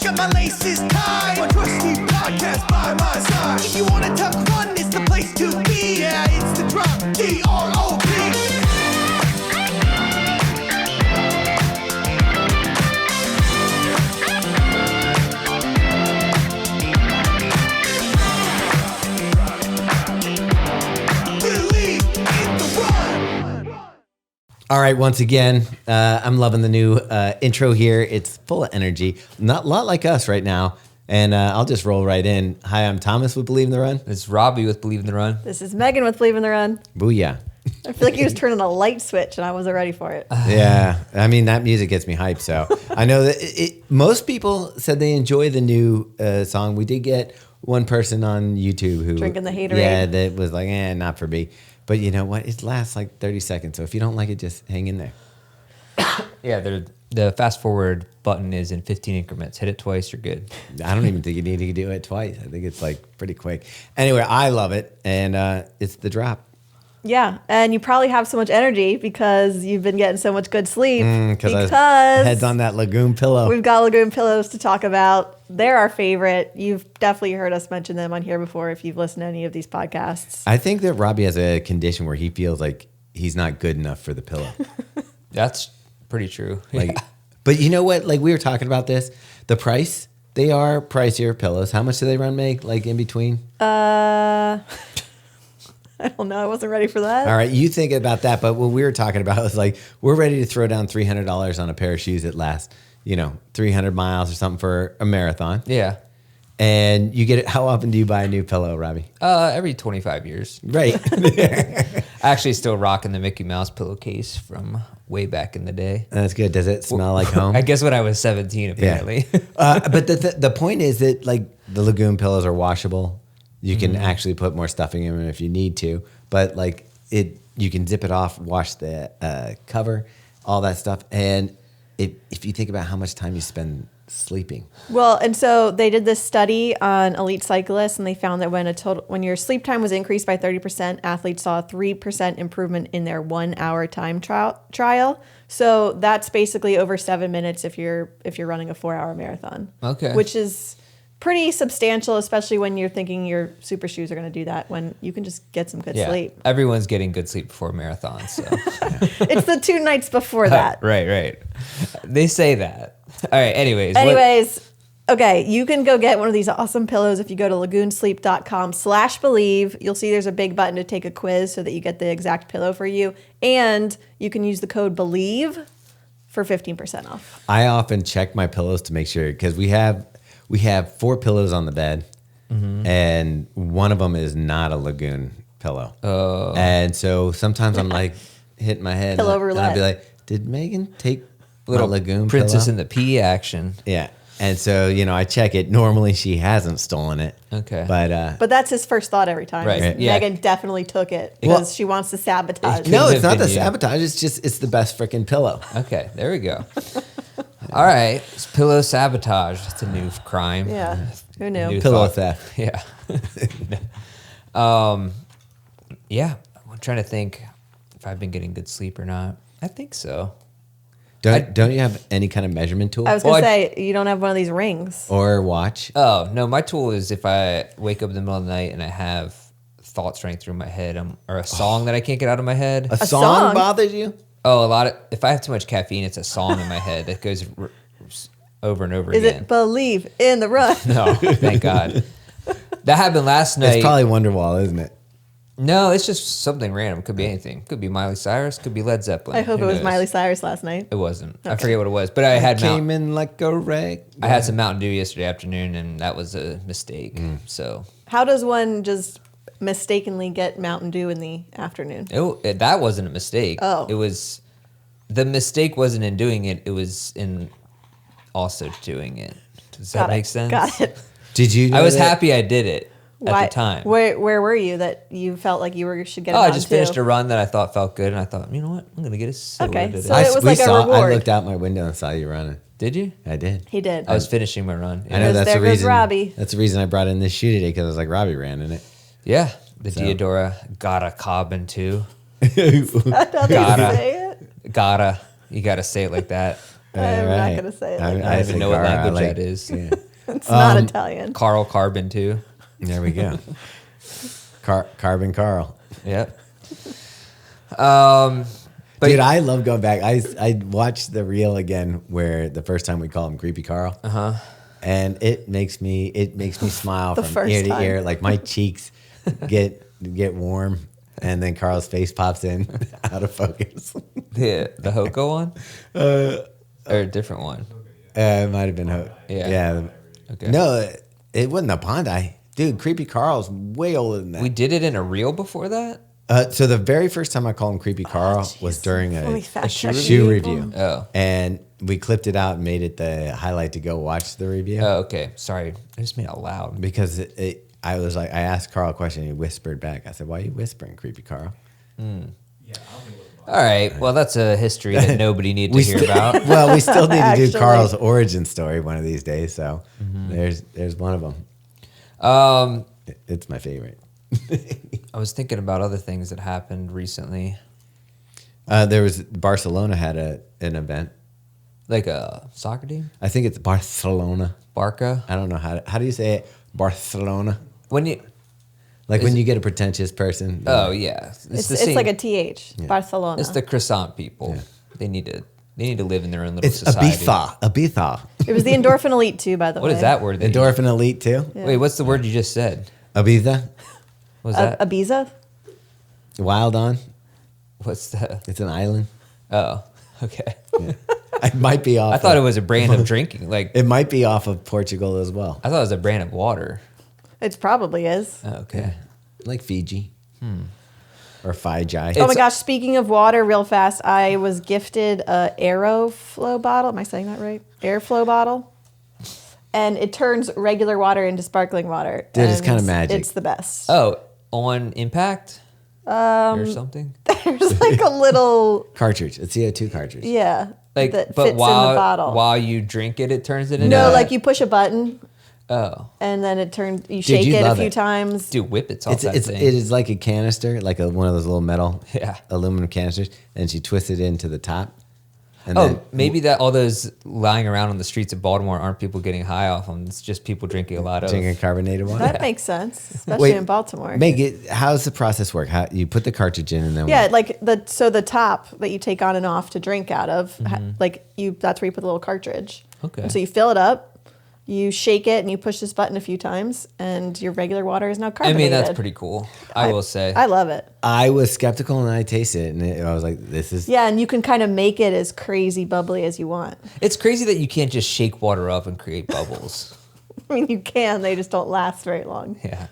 got my laces tied. My trusty podcast by my side. If you wanna talk fun, it's the place to be. Yeah, it's the drop, D-R-O-P. All right, once again, I'm loving the new intro here. It's full of energy, not a lot like us right now. And I'll just roll right in. Hi, I'm Thomas with Believe in the Run. It's Robbie with Believe in the Run. This is Megan with Believe in the Run. Booyah. I feel like he was turning a light switch and I wasn't ready for it. Yeah, I mean, that music gets me hyped. So I know that most people said they enjoy the new song. We did get one person on YouTube who... Drinking the haterade. Yeah, that was like, not for me. But you know what? It lasts like 30 seconds. So if you don't like it, just hang in there. Yeah, the fast forward button is in 15 increments. Hit it twice, you're good. I don't even think you need to do it twice. I think it's like pretty quick. Anyway, I love it. And it's the drop. Yeah, and you probably have so much energy because you've been getting so much good sleep. Because head's on that LAGOON pillow. We've got LAGOON pillows to talk about. They're our favorite. You've definitely heard us mention them on here before if you've listened to any of these podcasts. I think that Robbie has a condition where he feels like he's not good enough for the pillow. That's pretty true. Like, but you know what? Like we were talking about this. The price, they are pricier pillows. How much do they run make? Like in between? I don't know. I wasn't ready for that. All right, you think about that. But what we were talking about was like, we're ready to throw down $300 on a pair of shoes that last, 300 miles or something for a marathon. Yeah. And you get it. How often do you buy a new pillow, Robbie? Every 25 years. Right. Actually still rocking the Mickey Mouse pillowcase from way back in the day. That's good. Does it smell like home? I guess when I was 17, apparently. Yeah. But the point is that like the LAGOON pillows are washable. You can actually put more stuffing in them if you need to, but like you can zip it off, wash the cover, all that stuff. And if you think about how much time you spend sleeping. Well, and so they did this study on elite cyclists, and they found that when your sleep time was increased by 30%, athletes saw a 3% improvement in their 1 hour time trial. So that's basically over 7 minutes if you're running a 4 hour marathon. Okay. Which is pretty substantial, especially when you're thinking your super shoes are going to do that when you can just get some good sleep. Everyone's getting good sleep before marathons. So. It's the 2 nights before that. Right. They say that. All right, anyways, okay, you can go get one of these awesome pillows if you go to lagoonsleep.com/believe. You'll see there's a big button to take a quiz so that you get the exact pillow for you. And you can use the code BELIEVE for 15% off. I often check my pillows to make sure, because we have 4 pillows on the bed, and one of them is not a LAGOON pillow. Oh. And so sometimes I'm like hitting my head. Pillow and roulette. I'll be like, did Megan take little my LAGOON Princess pillow? in the Pea action. Yeah. And so, I check it. Normally she hasn't stolen it. Okay. But that's his first thought every time. Right. Yeah. Megan definitely took it because she wants to sabotage. no, have it's not been the you. sabotage. It's the best freaking pillow. Okay, there we go. All right, it's pillow sabotage. It's a new crime. Yeah, who knew? New Pillow thought. theft. Yeah. Yeah, I'm trying to think if I've been getting good sleep or not. I think so. Don't you have any kind of measurement tool? I was going to say, you don't have one of these rings. Or watch? Oh, no, my tool is if I wake up in the middle of the night and I have thoughts running through my head or a song that I can't get out of my head. A song? song bothers you? Oh, if I have too much caffeine, it's a song in my head that goes over and over Is again. it Believe in the Run? No, thank God. That happened last night. It's probably Wonderwall, isn't it? No, it's just something random. Could be anything. Could be Miley Cyrus. Could be Led Zeppelin. I hope Who it was knows? Miley Cyrus last night. It wasn't. I forget what it was. But I had Came in like a wreck. I had some Mountain Dew yesterday afternoon, and that was a mistake. So How does one just mistakenly get Mountain Dew in the afternoon? that wasn't a mistake. Oh. It was the mistake wasn't in doing it. It was in also doing it. Does that make sense? Got it. Did you know I was that- happy I did it at the time. Where were you that you felt like you should get it I on just too? finished a run that I thought felt good, and I thought, you know what? I'm going to get a soda Okay, today. so it was like a I reward. looked out my window and saw you running. Did you? I did. He did. I was finishing my run. I know that's there the goes reason. Robbie. That's the reason I brought in this shoe today, because I was like, Robbie ran in it. Yeah. The Diadora Gara Carbon too. That's how they Gotta. say it. Gotta. You got to say it like that. I'm All not right. going to say it. I Like I don't even say know what Gara, I language like- that is. Yeah. it's not Italian. Carl Carbon too. There we go. Carbon Carl. Yep. But Dude, I love going back. I watched the reel again where the first time we call him Creepy Carl. And it makes me smile The from first ear to time. ear. Like my cheeks get warm, and then Carl's face pops in out of focus. the Hoko one, or a different one. It might have been Yeah. Okay. No, it wasn't a Bondi. Dude, Creepy Carl's way older than that. We did it in a reel before that. So the very first time I called him Creepy Carl was during Let me a fact check shoe you. review. Oh. And we clipped it out and made it the highlight to go watch the review. Oh, okay. Sorry, I just made it loud. Because I was like, I asked Carl a question and he whispered back. I said, "Why are you whispering, Creepy Carl?" All right. Well, that's a history that nobody needed to hear about. Well, we still need to do Actually. Carl's origin story one of these days. So there's one of them. It's my favorite. I was thinking about other things that happened recently, There was Barcelona had an event. like a soccer team, I think it's Barcelona. Barca. I don't know how do you say it? Barcelona. When you, Like Is when it- you get a pretentious person. oh yeah, It's, the it's same. like a TH. Barcelona. It's the croissant people. Yeah. They need to live in their own little It's society. Ibiza. It was the Endorphin Elite too, by the way. What is that word? that you- Endorphin Elite too. Yeah. Wait, what's the word you just said? Ibiza. What was that? Ibiza? Wild on. What's that? It's an island. Oh, okay. I might be off. I thought it was a brand of drinking. Like It might be off of Portugal as well. I thought it was a brand of water. It probably is. Oh, okay. Like Fiji. Or Fiji. Oh my It's- gosh, speaking of water, real fast, I was gifted a Aeroflow bottle. Am I saying that right? Airflow bottle. And it turns regular water into sparkling water. Dude, it's And kinda magic. It's the best. Oh, on impact or something. There's like a little, Cartridge. A CO2 cartridge. yeah, Like, that but fits in the bottle. while you drink it, it turns it into. No, like you push a button Oh, and then it turns, you shake you it a love few it. times. dude, whippets off that It thing. is like a canister, like one of those little metal Yeah. aluminum canisters, and she twists it into the top. And Oh, then, maybe that all those lying around on the streets of Baltimore aren't people getting high off them. It's just people drinking a lot of. drinking carbonated water. That makes sense, especially Wait, in Baltimore. Make it. How's the process work? How you put the cartridge in and then Yeah, what? like the top that you take on and off to drink out of, like that's where you put the little cartridge. Okay. And so you fill it up, you shake it, and you push this button a few times, and your regular water is now I carbonated. mean, that's pretty cool. I will say. I love it. I was skeptical and I tasted it and I was like, "This is." Yeah, and you can kind of make it as crazy bubbly as you want. It's crazy that you can't just shake water up and create bubbles. I mean, you can; they just don't last very long. Yeah.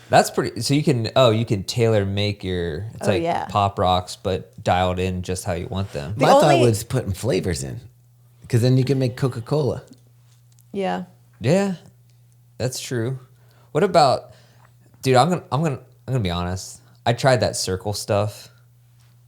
That's pretty. So you can tailor make your. It's Oh, like yeah. pop rocks, but dialed in just how you want them. The My thought only- was putting flavors in, because then you can make Coca-Cola. Yeah. Yeah, that's true. What about, dude? I'm gonna be honest. I tried that Circle stuff.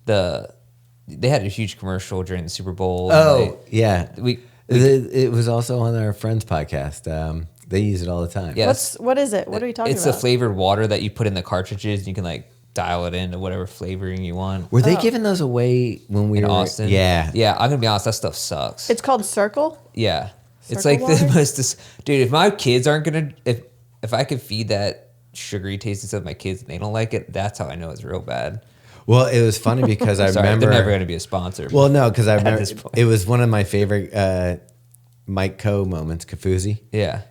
They had a huge commercial during the Super Bowl. and Oh, yeah. we It was also on our friend's podcast. They use it all the time. Yeah. What is it? What are we talking it's about? the flavored water that you put in the cartridges. And you can like dial it into whatever flavoring you want. Were they giving those away when we In were Austin. Yeah. Yeah. I'm gonna be honest. That stuff sucks. It's called Circle. Yeah. It's Circle like the water? most dude, if my kids aren't gonna if I could feed that sugary tasting stuff to my kids and they don't like it, that's how I know it's real bad. Well, it was funny because I Sorry, remember. they're never gonna be a sponsor. Well, no, because I remember this point. it was one of my favorite Mike Coe moments, Kafuzi. yeah.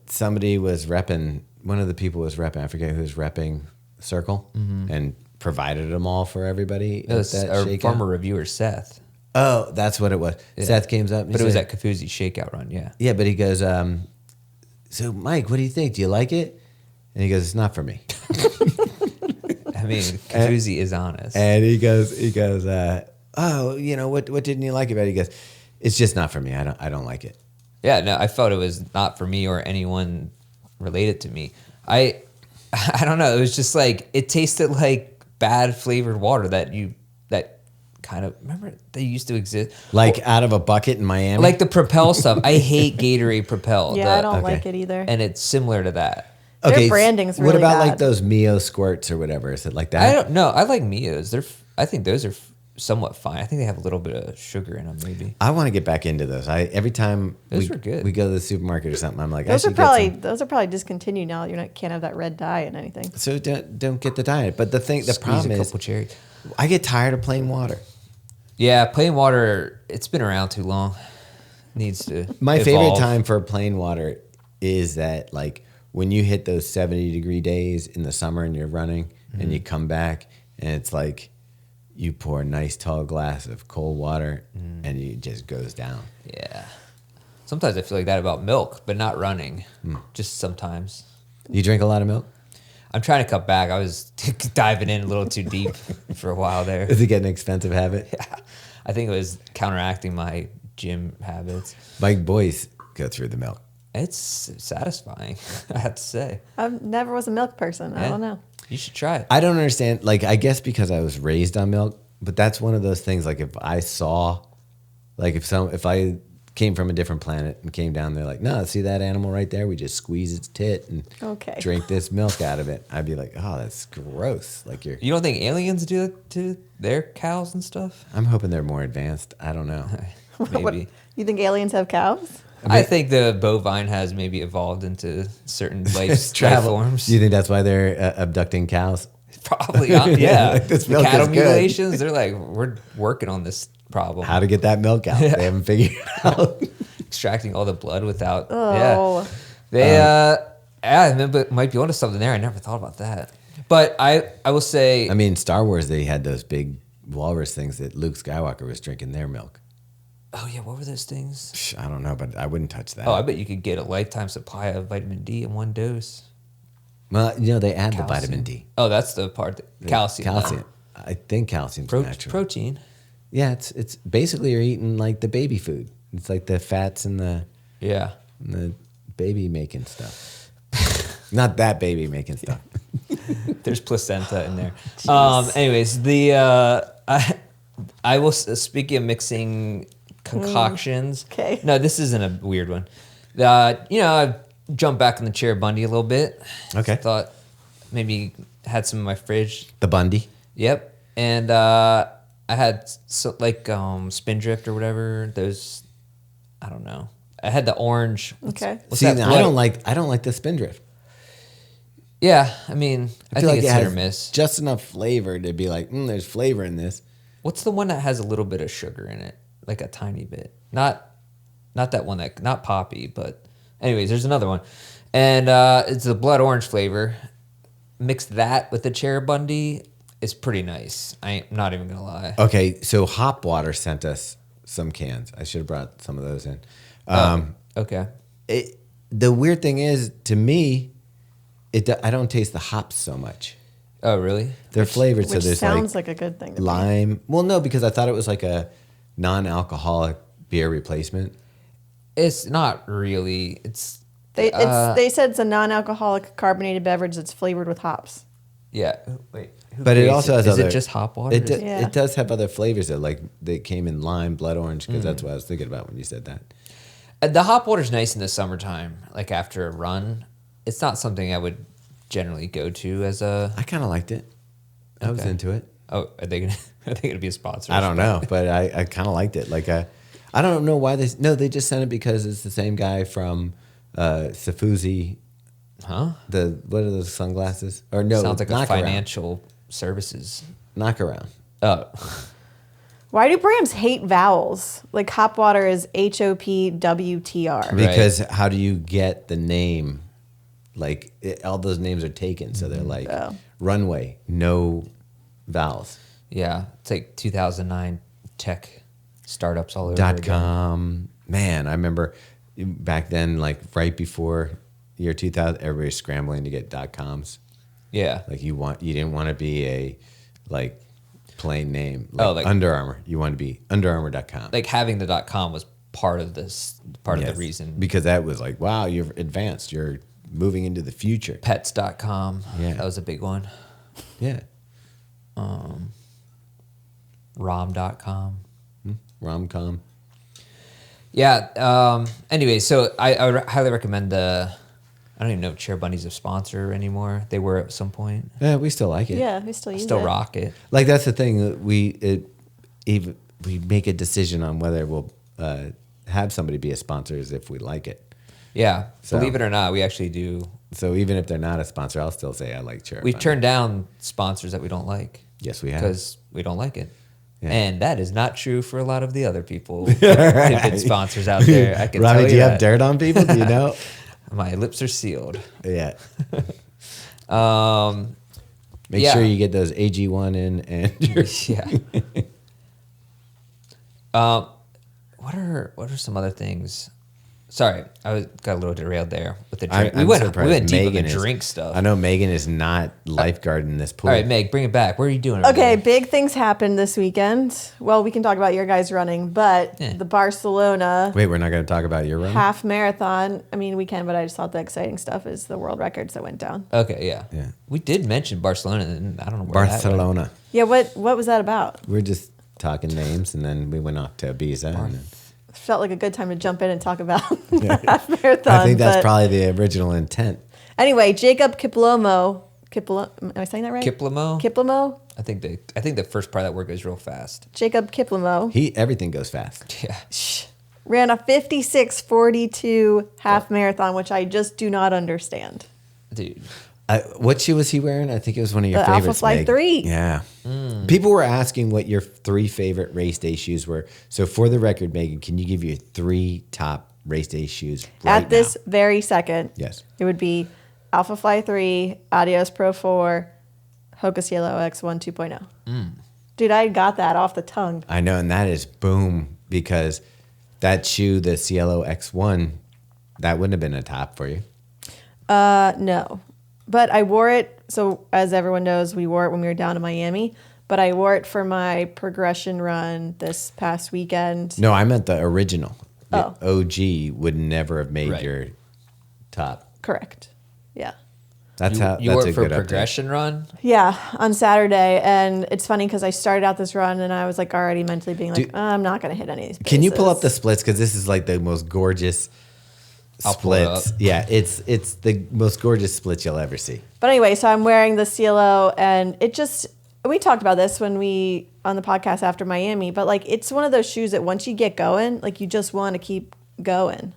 Somebody was repping, one of the people was repping, I forget who was repping Circle, and provided them all for everybody. It was at that our shakeout. former reviewer Seth. Oh, that's what it was. Seth came up. And But he it was said- at Kafuzi shakeout run, yeah. Yeah, but he goes, so Mike, what do you think? Do you like it? And he goes, it's not for me. I mean, Kafuzi is honest. And he goes, oh, what didn't you like about it? He goes, it's just not for me. I don't like it. Yeah, no, I felt it was not for me or anyone related to me. I don't know. It was just like it tasted like bad flavored water that kind of remember they used to exist. Like out of a bucket in Miami. Like the Propel stuff. I hate Gatorade Propel. Yeah, I don't okay. like it either. And it's similar to that. Their branding's What really about bad. like those Mio squirts or whatever? Is it like that? I don't know. I like Mios. I think those are somewhat fine. I think they have a little bit of sugar in them, maybe. I want to get back into those. Every time Those were good. we go to the supermarket or something, I'm like, Those I are should probably get some. those are probably discontinued now. You can't have that red dye and anything. So don't get the diet. But the Squeeze problem a is, couple cherries. I get tired of plain water. Yeah, plain water. It's been around too long. Needs to. My evolve. favorite time for plain water is that, like, when you hit those 70-degree days in the summer and you're running and you come back and it's like you pour a nice tall glass of cold water and it just goes down. Yeah. Sometimes I feel like that about milk, but not running. Just sometimes. You drink a lot of milk? I'm trying to cut back. I was diving in a little too deep for a while there. Is it getting an expensive habit? Yeah. I think it was counteracting my gym habits. My boys go through the milk. It's satisfying, I have to say. I never was a milk person. I Yeah. don't know. You should try it. I don't understand. Like, I guess because I was raised on milk, but that's one of those things. Like, if I saw, like, if I came from a different planet and came down there, like, no, see that animal right there? We just squeeze its tit and Okay. drink this milk out of it. I'd be like, oh, that's gross. Like, You don't think aliens do that to their cows and stuff? I'm hoping they're more advanced. I don't know. Maybe. What, you think aliens have cows? I think the bovine has maybe evolved into certain life forms. You think that's why they're abducting cows? Probably, yeah. Like, this The milk cattle is good. mutilations, they're like, we're working on this problem. How to get that milk out? They haven't figured it out. Extracting all the blood without. Oh. Yeah. They, but might be onto something there. I never thought about that. But I will say. I mean, Star Wars, they had those big walrus things that Luke Skywalker was drinking their milk. Oh, yeah. What were those things? I don't know, but I wouldn't touch that. Oh, I bet you could get a lifetime supply of vitamin D in one dose. Well, they add Calcium. the vitamin D. Oh, that's the part. Calcium. Calcium. I think calcium's natural. Protein. Yeah, it's basically you're eating like the baby food. It's like the fats and the baby making stuff. Not that baby making stuff. There's placenta in there. Anyways, I will, speaking of mixing concoctions. Okay. No, this isn't a weird one. I jumped back in the chair Bundy a little bit. Okay. Thought maybe had some in my fridge. The Bundy. Yep. And I had Spindrift or whatever. Those, I don't know. I had the orange. Okay. What's See, that now, I don't like the Spindrift. Yeah, I mean, I feel think like it's it hit or has miss. just enough flavor to be like, there's flavor in this. What's the one that has a little bit of sugar in it, like a tiny bit? Not that one not poppy, but anyways, there's another one, and it's the blood orange flavor. Mix that with the cherry Bundy, it's pretty nice. I'm not even gonna lie. Okay, so Hop Water sent us some cans. I should have brought some of those in. Okay. The weird thing is, to me, I don't taste the hops so much. Oh, really? They're flavored, so Which there's sounds like a good thing to me. lime. Well, no, because I thought it was like a non-alcoholic beer replacement. It's not really. They said it's a non-alcoholic carbonated beverage that's flavored with hops. Yeah. Wait. Who But it creates also has Is other. it just hop water? Yeah. It does have other flavors that, like, they came in lime, blood orange, because that's what I was thinking about when you said that. The hop water's nice in the summertime, like after a run. It's not something I would generally go to as a. I kind of liked it. I was Okay. into it. Oh, are they gonna be a sponsor? I don't know, but I kind of liked it. Like, I don't know why they just sent it because it's the same guy from Safuzi. Huh? What are those sunglasses? Or no, Sounds like a Knockaround. financial services. Knockaround. Oh, Why do brands hate vowels? Like hop water is HOPWTR. Right. Because how do you get the name? Like, all those names are taken, so they're like runway, no vowels. yeah. It's like 2009 tech startups all over. again. .com. Man, I remember back then, like right before year 2000, everybody was scrambling to get .coms. Yeah. Like you didn't want to be a like plain name. Like, like Under Armour. You want to be underarmour.com. Like having the .com was part of this, of Yes. the reason. Because that was like, wow, you're advanced. You're moving into the future. Pets.com. Yeah. That was a big one. Yeah. Rom.com. Rom-com. Yeah. Anyway, so I would highly recommend I don't even know if Chair Bundy's a sponsor anymore. They were at some point. Yeah, we still like it. Yeah, we still use Still it. rock it. Like, that's the thing. even we make a decision on whether we'll have somebody be a sponsor is if we like it. Yeah, So- believe it or not, we actually do. So even if they're not a sponsor, I'll still say I like Cherry. We've turned down sponsors that we don't like. Yes, we have. Because we don't like it. Yeah. And that is not true for a lot of the other people who've been sponsors out there. I can Robbie, tell you do you have that. dirt on people? Do you know? My lips are sealed. Yeah. Um, Make Yeah. sure you get those AG1 in and you're yeah. What are some other things? Sorry, got a little derailed there with the drink. We I'm went surprised deep with Megan the is- drink stuff. I know Megan is not lifeguard in this pool. All right, Meg, bring it back. What are you doing? over Okay, there? big things happened this weekend. Well, we can talk about your guys running, but Yeah. the Barcelona Wait, we're not going to talk about your run? half marathon. I mean, we can, but I just thought the exciting stuff is the world records that went down. Okay, yeah. Yeah. We did mention Barcelona, and I don't know where that went. Barcelona. Yeah, what was that about? We're just talking names, and then we went off to Ibiza. And then, Felt like a good time to jump in and talk about half marathon. I think that's but probably the original intent. anyway. Jacob Kiplimo. Am I saying that right? Kiplimo? Kiplimo. I think the first part of that word goes real fast. Jacob Kiplimo Everything goes fast. Yeah. ran a 56:42 half marathon, which I just do not understand. Dude. What shoe was he wearing? I think it was one of your The Alpha favorites. Fly Meg. 3. Yeah. People were asking what your 3 favorite race day shoes were. So for the record, Megan, can you give your 3 top race day shoes right At this now? very second, Yes. it would be Alpha Fly 3, Adios Pro 4, Hoka Cielo X1 2.0. Dude, I got that off the tongue. I know, and that is boom, because that shoe, the Cielo X1, that wouldn't have been a top for you. No. But I wore it, so as everyone knows, we wore it when we were down in Miami, but I wore it for my progression run this past weekend. No, I meant the original. The Oh. OG would never have made Right. your top. Correct. Yeah. That's how. You That's wore a it for good progression run? Yeah, on Saturday. And it's funny because I started out this run and I was like already mentally being like, I'm not going to hit any of these Update. Can you pull up the paces." splits? Because this is like the most gorgeous I'll pull it splits. up. Yeah, it's the most gorgeous splits you'll ever see. But anyway, so I'm wearing the Cielo and it just, we talked about this when we, on the podcast after Miami, but like it's one of those shoes that once you get going, like you just want to keep going.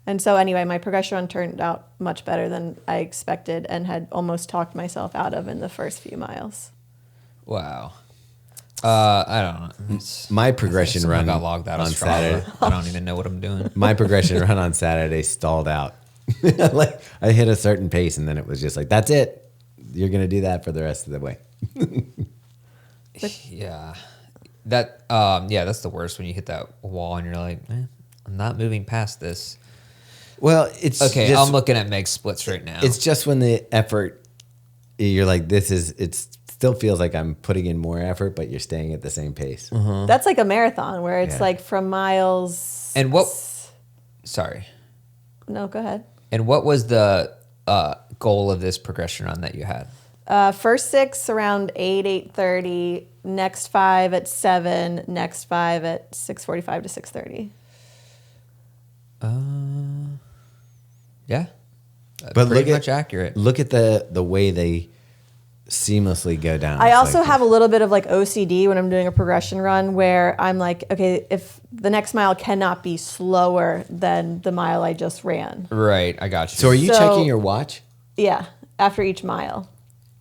And so anyway, my progression run turned out much better than I expected and had almost talked myself out of in the first few miles. Wow. I don't know. My progression Somehow run got logged out on of Strava. Saturday. I don't even know what I'm doing. My progression run on Saturday stalled out. Like I hit a certain pace, and then it was just like, "That's it. You're gonna do that for the rest of the way." Yeah. That's the worst when you hit that wall and you're like, I'm not moving past this. Well, it's Okay, just, I'm looking at Meg's splits right now. It's just when the effort, you're like, it still feels like I'm putting in more effort, but you're staying at the same pace. That's like a marathon where it's Yeah. like from miles. And what? Sorry. No, go ahead. And what was the goal of this progression run that you had? First 6 around 8:30. Next 5 at 7. Next 5 at 6:45 to 6:30. Yeah. But pretty look at much accurate. Look at the way they seamlessly go down. I It's also like- have a little bit of like OCD when I'm doing a progression run where I'm like, okay, if the next mile cannot be slower than the mile I just ran. Right, I got you. So are you So- checking your watch, Yeah, after each mile.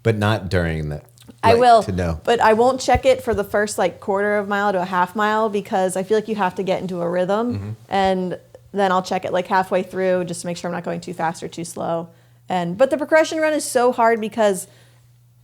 but not during the? I like, will, to know. but I won't check it for the first like quarter of mile to a half mile because I feel like you have to get into a rhythm, Mm-hmm. and then I'll check it like halfway through just to make sure I'm not going too fast or too slow. But the progression run is so hard because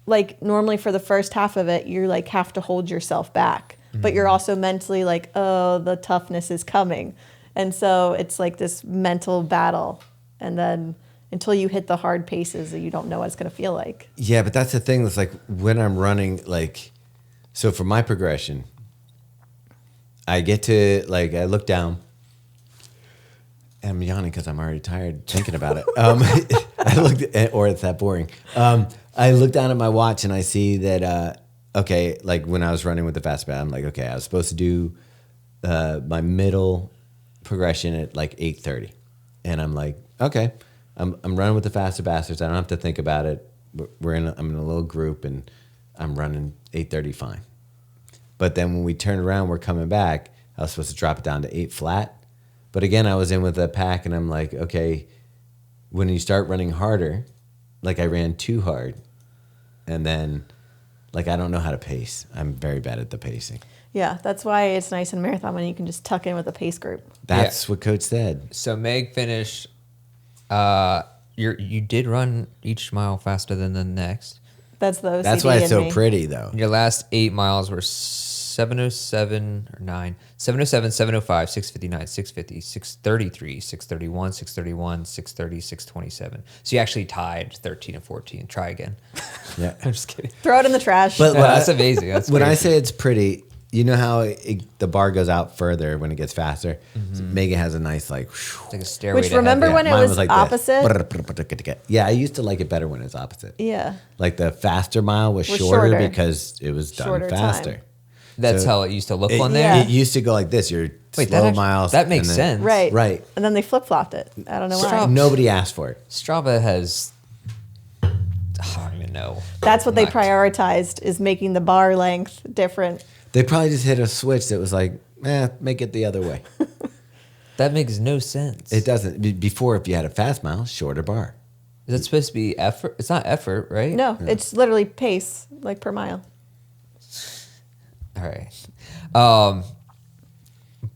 like normally for the first half of it, you like have to hold yourself back, but you're also mentally like, oh, the toughness is coming. And so it's like this mental battle. And then until you hit the hard paces, you don't know what it's going to feel like. Yeah, but that's the thing. That's like when I'm running, like, so for my progression, I get to like I look down. And I'm yawning because I'm already tired thinking about it. I looked, or it's that boring. I look down at my watch and I see that okay, like when I was running with the fast band, I'm like, okay, I was supposed to do my middle progression at like 8:30, and I'm like, okay, I'm running with the faster bastards. I don't have to think about it. I'm in a little group and I'm running 8:30 fine. But then when we turned around, we're coming back. I was supposed to drop it down to 8 flat. But again, I was in with a pack, and I'm like, okay, when you start running harder, like I ran too hard, and then like I don't know how to pace. I'm very bad at the pacing. Yeah, that's why it's nice in marathon when you can just tuck in with a pace group. That's what Coach said. So Meg finished. You did run each mile faster than the next. That's the OCD That's why it's in so me. pretty, though. Your last 8 miles were 7:07 or 9, 7:07, 7:05, 6:59, 6:50, 6:33, 6:31, 6:31, 6:30, 6:27. So you actually tied 13 and 14. Try again. Yeah. I'm just kidding. Throw it in the trash. But No, that's amazing. That's when I crazy. say it's pretty, you know how the bar goes out further when it gets faster? So Megan has a nice, like, It's like a stairway Which to remember heaven. when it mine was like opposite? this. Yeah, I used to like it better when it's opposite. Yeah. Like the faster mile was Was shorter shorter. because it was done Shorter faster. time. That's So how it used to look It, on there. Yeah. it used to go like this. Your Wait, slow that actually- miles. that makes and then- sense. Right. Right. And then they flip-flopped it. I don't know why. Stop. Nobody asked for it. Strava has. I don't even know. That's what they Not- prioritized, is making the bar length different. They probably just hit a switch that was like, make it the other way. That makes no sense. It doesn't. Before, if you had a fast mile, shorter bar. Is that supposed to be effort? It's not effort, right? No, it's literally pace, like per mile. All right.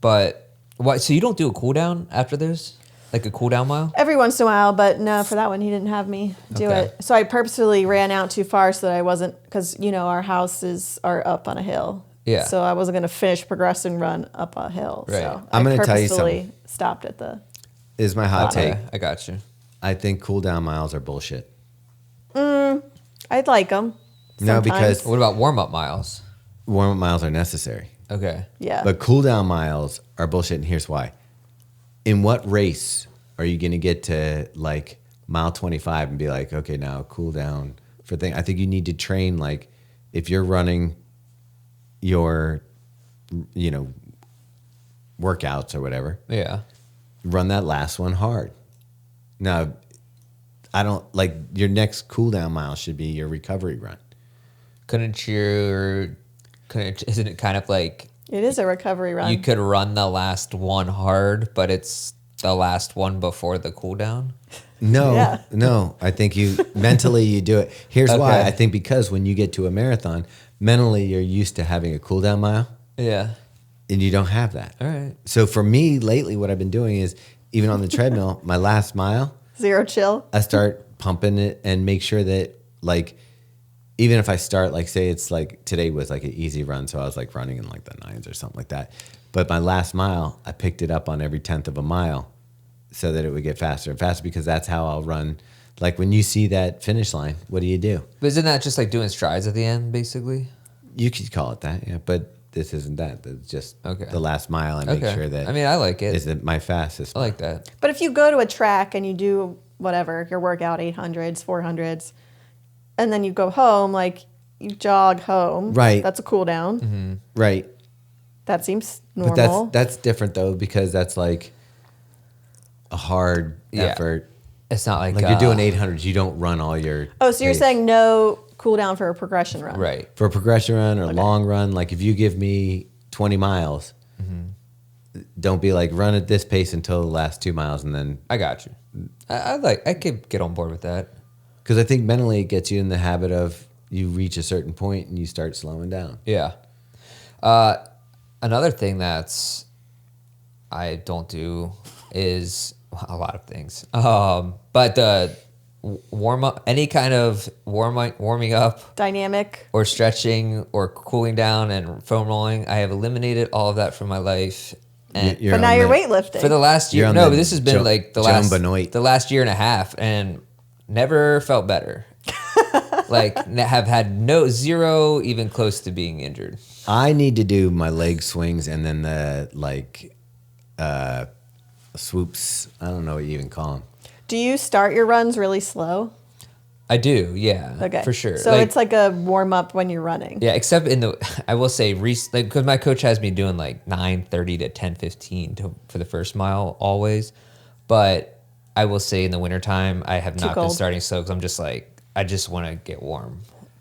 But what? So you don't do a cool down after this, like a cool down mile? Every once in a while, but no, for that one, he didn't have me do Okay. it. So I purposefully ran out too far so that I wasn't, because, our houses are up on a hill. Yeah. So I wasn't going to finish progress and run up a hill. Right. So I'm I gonna tell you purposefully something. stopped at the. Is my hot Okay, take. I got you. I think cool down miles are bullshit. I'd like them. No, because What about warm up miles? warm up miles are necessary. Okay. Yeah. But cool down miles are bullshit, and here's why. In what race are you going to get to like mile 25 and be like, okay, now cool down for thing? I think you need to train, like, if you're running your, workouts or whatever, Yeah. run that last one hard. Now, I don't like your next cool down mile should be your recovery run. Isn't it kind of like It is a recovery run. you could run the last one hard, but it's the last one before the cool down? No, Yeah. no. I think you mentally you do it. Here's why. Okay. I think because when you get to a marathon, mentally you're used to having a cool down mile, Yeah. and you don't have that. All right. So for me lately, what I've been doing is even on the treadmill, my last mile, Zero chill. I start pumping it and make sure that like even if I start like say it's like today was like an easy run, so I was like running in like the 9s or something like that. But my last mile, I picked it up on every 10th of a mile so that it would get faster and faster because that's how I'll run. Like when you see that finish line, what do you do? But isn't that just like doing strides at the end, basically? You could call it that, yeah. But this isn't that. It's just Okay. the last mile. I make Okay. sure that I mean, I like it. isn't my fastest. I like that. But if you go to a track and you do whatever, your workout, 800s, 400s, and then you go home, like you jog home. Right. That's a cool down. Right. That seems But normal. that's different though because that's like a hard Yeah. effort. It's not like Like you're doing 800s, you don't run all your. Oh, so you're pace. saying no cool down for a progression run. right. For a progression run or long run, like if you give me 20 miles, don't be like run at this pace until the last 2 miles and then I got you. I could get on board with that. because I think mentally it gets you in the habit of you reach a certain point and you start slowing down. Yeah. Another thing that's I don't do is a lot of things. But the warm up, any kind of warming up Dynamic. or stretching or cooling down and foam rolling, I have eliminated all of that from my life. And You're But now on you're the- weightlifting. for the last You're year, on no, the but this has been Joan- like Joan Benoit. the last year and a half, and never felt better. Like have had zero even close to being injured. I need to do my leg swings and then the swoops. I don't know what you even call them. Do you start your runs really slow? I do, yeah, Okay. for sure. So it's like a warm up when you're running. yeah, except I will say, because my coach has me doing like 9:30 to 10:15 for the first mile always, but I will say in the wintertime I have Too not been cold. starting slow because I'm just like I just want to get warm.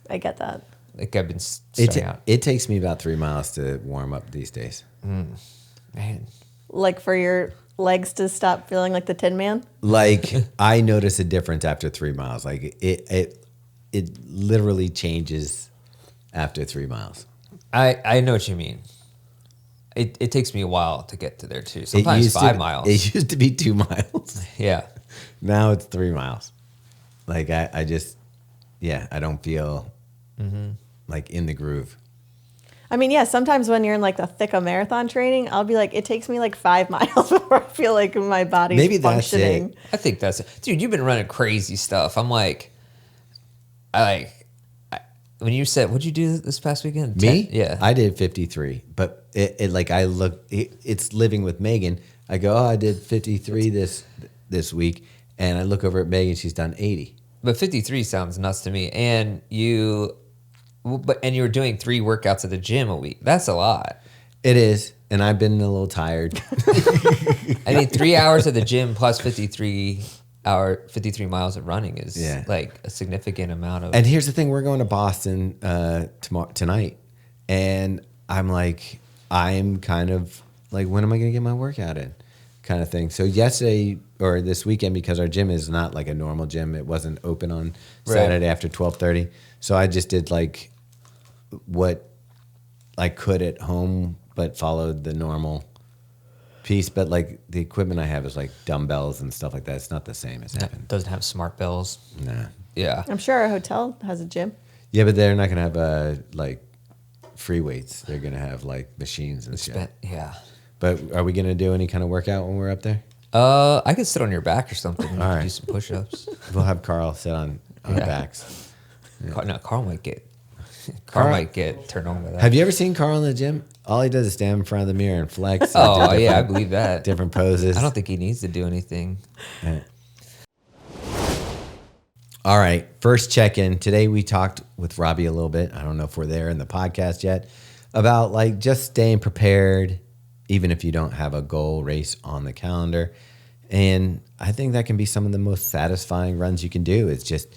I get that. Like I've been starting out. It takes me about 3 miles to warm up these days. Man, Like for your legs to stop feeling like the Tin Man? Like I notice a difference after 3 miles. Like it literally changes after 3 miles. I know what you mean. It takes me a while to get to there too. Sometimes 5 miles. It used to be 2 miles. Yeah. Now it's 3 miles. Like I just, I don't feel like in the groove. I mean, yeah, sometimes when you're in like the thick of marathon training, I'll be like, it takes me like 5 miles before I feel like my body's Maybe that's functioning. it. I think that's it. Dude, you've been running crazy stuff. I'm like, when you said, what'd you do this past weekend? Me? 10? Yeah. I did 53, but it's living with Megan. I go, I did 53 this week. And I look over at Megan, she's done 80. But 53 sounds nuts to me. And you were doing 3 workouts at the gym a week. That's a lot. It is. And I've been a little tired. I mean, 3 hours at the gym plus 53 miles of running is like a significant amount of. And here's the thing, we're going to Boston tonight. And I'm kind of like, when am I going to get my workout in? Kind of thing. So yesterday or this weekend, because our gym is not like a normal gym, it wasn't open on Saturday after 12:30. So I just did like what I could at home, but followed the normal piece. But like the equipment I have is like dumbbells and stuff like that. It's not the same as having. It doesn't have smart bells. Nah. Yeah. I'm sure our hotel has a gym. Yeah, but they're not gonna have like free weights. They're gonna have like machines and shit. Yeah. But are we gonna do any kind of workout when we're up there? I could sit on your back or something. And All right. do some push-ups. We'll have Carl sit on our backs. No, Carl might get turned on by that. Have you ever seen Carl in the gym? All he does is stand in front of the mirror and flex. Oh yeah, I believe that. Different poses. I don't think he needs to do anything. Yeah. All right, first check-in. Today we talked with Robbie a little bit. I don't know if we're there in the podcast yet, about like just staying prepared, even if you don't have a goal race on the calendar. And I think that can be some of the most satisfying runs you can do. It's just,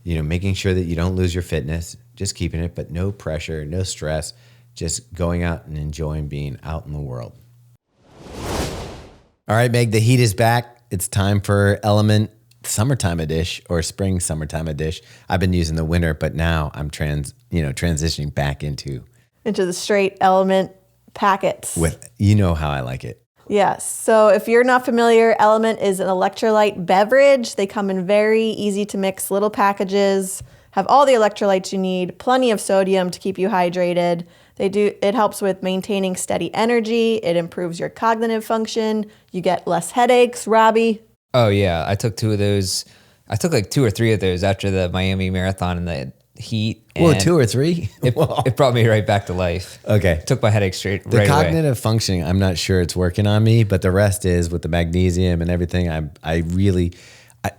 making sure that you don't lose your fitness, just keeping it, but no pressure, no stress, just going out and enjoying being out in the world. All right, Meg, the heat is back. It's time for LMNT Summertime Edition or Spring Summertime Edition. I've been using the winter, but now I'm transitioning back into the straight LMNT packets. with how I like it. Yes. So if you're not familiar, LMNT is an electrolyte beverage. They come in very easy to mix little packages, have all the electrolytes you need, plenty of sodium to keep you hydrated. It helps with maintaining steady energy. It improves your cognitive function. You get less headaches, Robbie. Oh yeah, I took 2 of those. I took like 2 or 3 of those after the Miami Marathon in the heat. Whoa, 2 or 3? It brought me right back to life. Okay. Took my headache straight The right away. cognitive functioning, I'm not sure it's working on me, but the rest is with the magnesium and everything.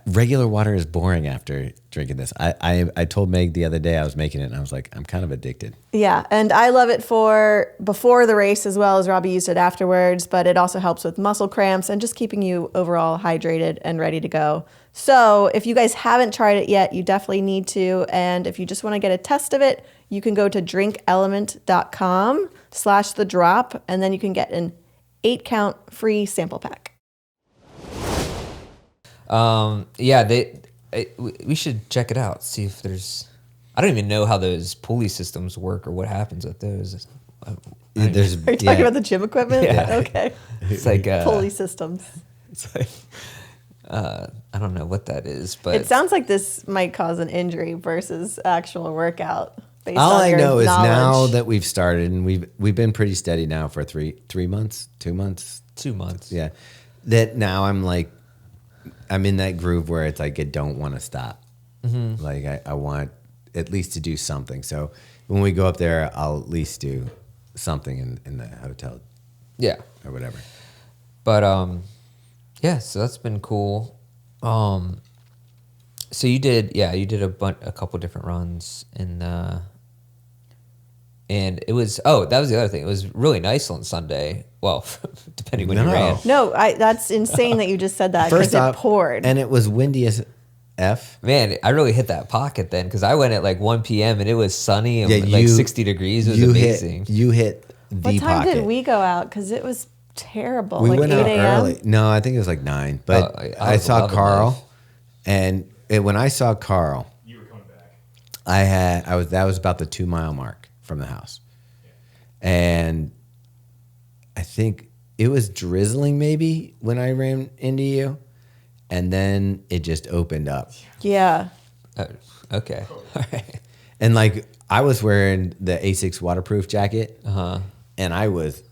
Regular water is boring after drinking this. I told Meg the other day I was making it, and I was like, I'm kind of addicted. Yeah, and I love it for before the race as well as Robbie used it afterwards, but it also helps with muscle cramps and just keeping you overall hydrated and ready to go. So if you guys haven't tried it yet, you definitely need to. And if you just want to get a test of it, you can go to drinklmnt.com/thedrop, and then you can get an 8-count free sample pack. We should check it out. See if there's. I don't even know how those pulley systems work or what happens with those. Are you talking about the gym equipment? Yeah. Okay. It's like Pulley systems. It's like I don't know what that is, but It sounds like this might cause an injury versus actual workout. Based All on I your know is now knowledge. that we've started, and we've been pretty steady now for 3 months, 2 months. 2 months. Yeah, that now I'm in that groove where it's like I don't want to stop. Mm-hmm. Like I want at least to do something. So when we go up there, I'll at least do something in the hotel. Yeah. Or whatever. But so that's been cool. So you did a couple different runs and it was that was the other thing. It was really nice on Sunday. Well, depending when you ran. No, that's insane that you just said that First because off, it poured. and it was windy as F. Man, I really hit that pocket then because I went at like 1 p.m. and it was sunny and Yeah, like 60 degrees. It was amazing. You hit the What time pocket. did we go out? Because it was terrible. We like went 8 out a.m. early. No, I think it was like 9. But Oh, I I was saw loving Carl, life. and when I saw Carl, You were coming back. that was about the 2 mile mark from the house, and I think it was drizzling maybe when I ran into you, and then it just opened up, Yeah. Okay. All right. and like I was wearing the A6 waterproof jacket, and I was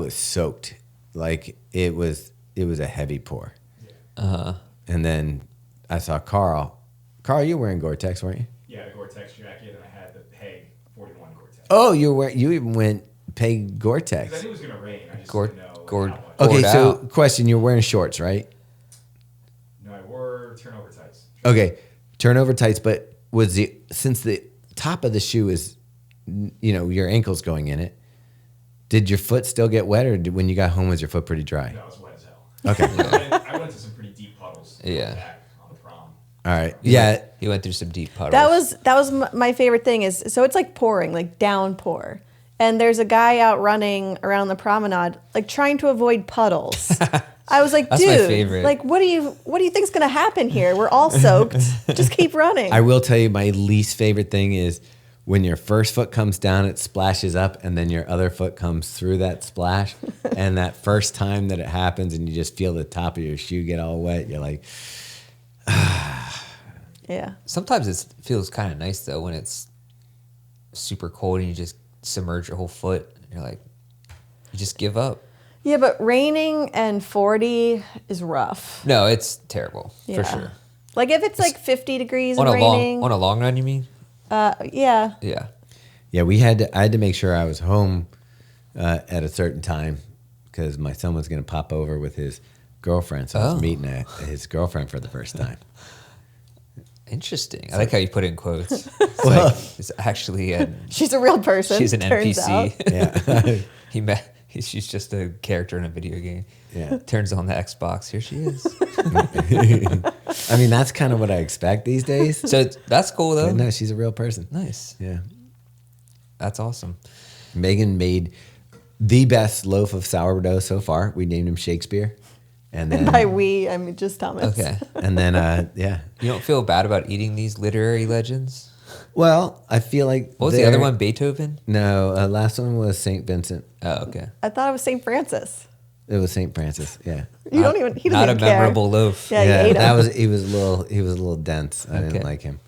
soaked, like it was a heavy pour, and then I saw Carl. Carl, you were wearing Gore-Tex, weren't you? Yeah, the Gore-Tex jacket, and I had the Peg 41 Gore-Tex. Oh, you even went Peg Gore-Tex. Because I knew it was going to rain. I just Gore- didn't know Gore- how much. Okay, Poured so out. question: you're wearing shorts, right? No, I wore turnover tights. Okay, turnover tights, but since the top of the shoe is, your ankle's going in it, did your foot still get wet, or when you got home was your foot pretty dry? No, it was wet as hell. Okay, I went to some pretty deep puddles. Yeah. Back on the prom. all right, yeah. He went through some deep puddles. That was my favorite thing is, so it's like pouring, like downpour. And there's a guy out running around the promenade, like trying to avoid puddles. I was like, That's my dude, favorite. like, what do you think's gonna happen here? We're all soaked. Just keep running. I will tell you, my least favorite thing is when your first foot comes down, it splashes up, and then your other foot comes through that splash. And that first time that it happens, and you just feel the top of your shoe get all wet, you're like, Yeah. Sometimes it feels kind of nice though when it's super cold and you just submerge your whole foot. And you're like, you just give up. Yeah, but raining and 40 is rough. No, it's terrible Yeah. for sure. Like if it's like 50 degrees On and a raining. long run, you mean? Yeah. Yeah. yeah, I had to make sure I was home at a certain time because my son was going to pop over with his girlfriend. So I was meeting his girlfriend for the first time. Interesting. I like how you put it in quotes. It's like it's actually She's a real person. she's an turns out. NPC. Yeah. She's just a character in a video game. Yeah. Turns on the Xbox. Here she is. I mean, that's kind of what I expect these days. So that's cool though. But no, she's a real person. Nice. Yeah. That's awesome. Megan made the best loaf of sourdough so far. We named him Shakespeare. And then, By we, I mean just Thomas. Okay. and then, yeah. You don't feel bad about eating these literary legends? Well, I feel like. What was the other one? Beethoven? No, last one was St. Vincent. Oh, okay. I thought it was St. Francis. It was St. Francis. Yeah. You don't even. He doesn't Not a even care. memorable loaf. Yeah, you ate that him. was he was a little dense. I didn't Okay. like him.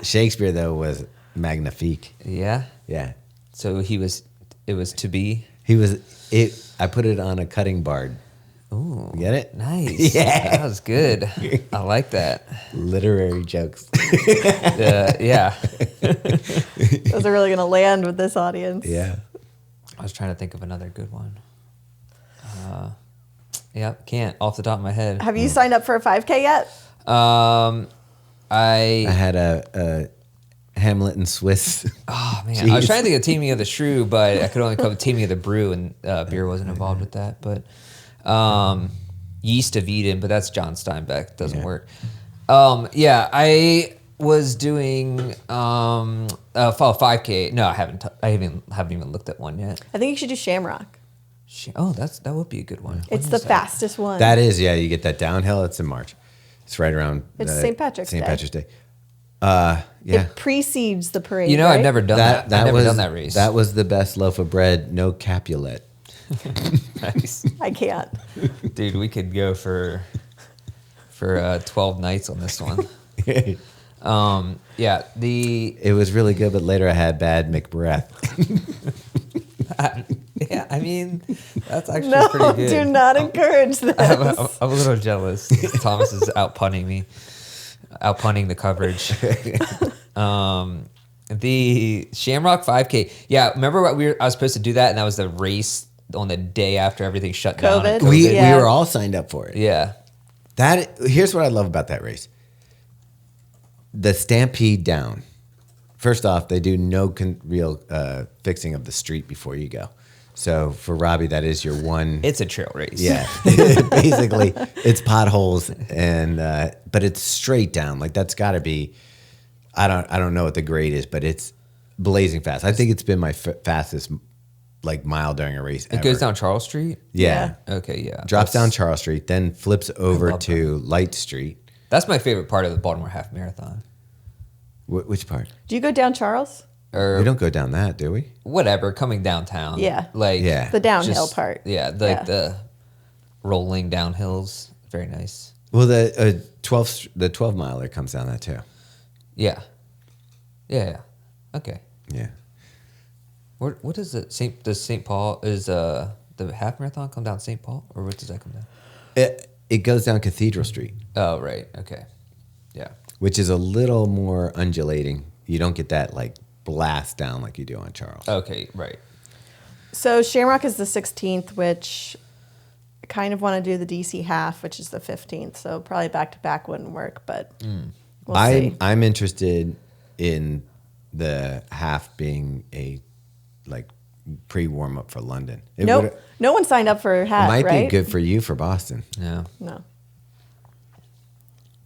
Shakespeare though was magnifique. Yeah. Yeah. So it was to be. I put it on a cutting board. Ooh. Get it? Nice. Yeah. That was good. I like that. Literary jokes. Yeah. Those are really going to land with this audience. Yeah. I was trying to think of another good one. Yeah, can't off the top of my head. Have you signed up for a 5K yet? I I had a Hamlet and Swiss. Oh man, I was Jeez. trying to think of Taming of the Shrew, but I could only come Taming of the Brew, and beer wasn't involved with that. But Yeast of Eden, but that's John Steinbeck. Doesn't Yeah. work. Yeah, I was doing 5K. No, I haven't. I haven't even looked at one yet. I think you should do Shamrock. Oh, that would be a good one. It's When the is that? fastest one. That is, yeah, you get that downhill. It's in March. It's right around It's St. Patrick's St. Day. Patrick's Day. Yeah. It precedes the parade. You know, right? I've never done that. I've never done that race. That was the best loaf of bread, no Capulet. Nice. I can't. Dude, we could go for 12 nights on this one. Yeah, It was really good, but later I had bad McBreath. yeah, I mean, that's actually No, pretty good. do not encourage this. I'm a little jealous. Thomas is outpunning the coverage. The Shamrock 5K. Yeah, remember what I was supposed to do that, and that was the race on the day after everything shut down. COVID? We Yeah. were all signed up for it. Yeah. Here's what I love about that race. The Stampede down. First off, they do no real fixing of the street before you go. So for Robbie, that is your one. It's a trail race. Yeah, basically, it's potholes and but it's straight down. Like that's got to be. I don't know what the grade is, but it's blazing fast. I think it's been my fastest like mile during a race. It goes down Charles Street. Yeah. Okay. Yeah. Drops down Charles Street, then flips over love to Light Street. That's my favorite part of the Baltimore Half Marathon. Which part? Do you go down Charles? Or We don't go down that, do we? whatever, coming downtown. Yeah. Like Yeah. The downhill just- part. Yeah. The rolling downhills. Very nice. Well, the 12 miler comes down that too. Yeah. Yeah. Okay. Yeah. What is it? St. Paul is the half marathon come down St. Paul, or what does that come down? It goes down Cathedral Street, Oh, right. Okay. Yeah. which is a little more undulating. You don't get that like blast down like you do on Charles. Okay. Right. So Shamrock is the 16th, which I kind of want to do the DC half, which is the 15th. So probably back to back wouldn't work, but we'll see. I'm interested in the half being a like pre warm up for London. It Nope. would- No one signed up for half, might right? be good for you for Boston. Yeah. No.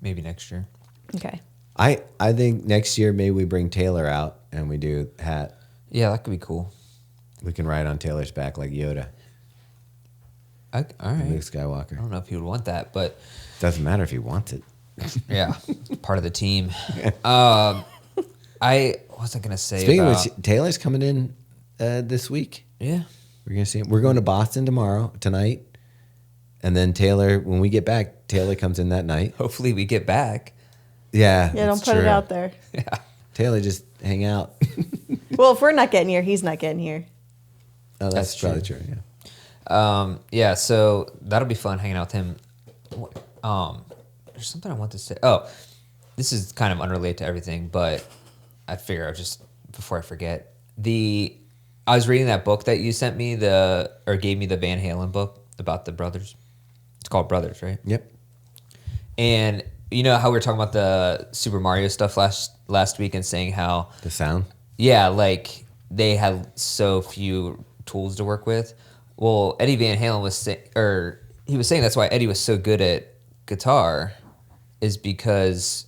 Maybe next year. Okay. I think next year maybe we bring Taylor out and we do hat. Yeah, that could be cool. We can ride on Taylor's back like Yoda, All Luke right. I Skywalker. don't know if he would want that, but Doesn't matter if he wants it. yeah, part of the team. What was I gonna say? Speaking about, of which, Taylor's coming in this week. yeah. We're gonna see him. We're going to Boston tonight, and then Taylor. When we get back, Taylor comes in that night. Hopefully we get back. Yeah, Yeah, don't that's put it true. out there. Taylor just hang out. Well, if we're not getting here, he's not getting here. Oh, that's That's probably true. Yeah. Yeah, so that'll be fun hanging out with him. There's something I want to say. Oh, this is kind of unrelated to everything, but I figure I'll just before I forget. I was reading that book that you sent me, or gave me, the Van Halen book about the brothers. It's called Brothers, right? Yep. And you know how we were talking about the Super Mario stuff last week and saying how The sound. yeah, like they had so few tools to work with. Well, Eddie Van Halen was saying that's why Eddie was so good at guitar, is because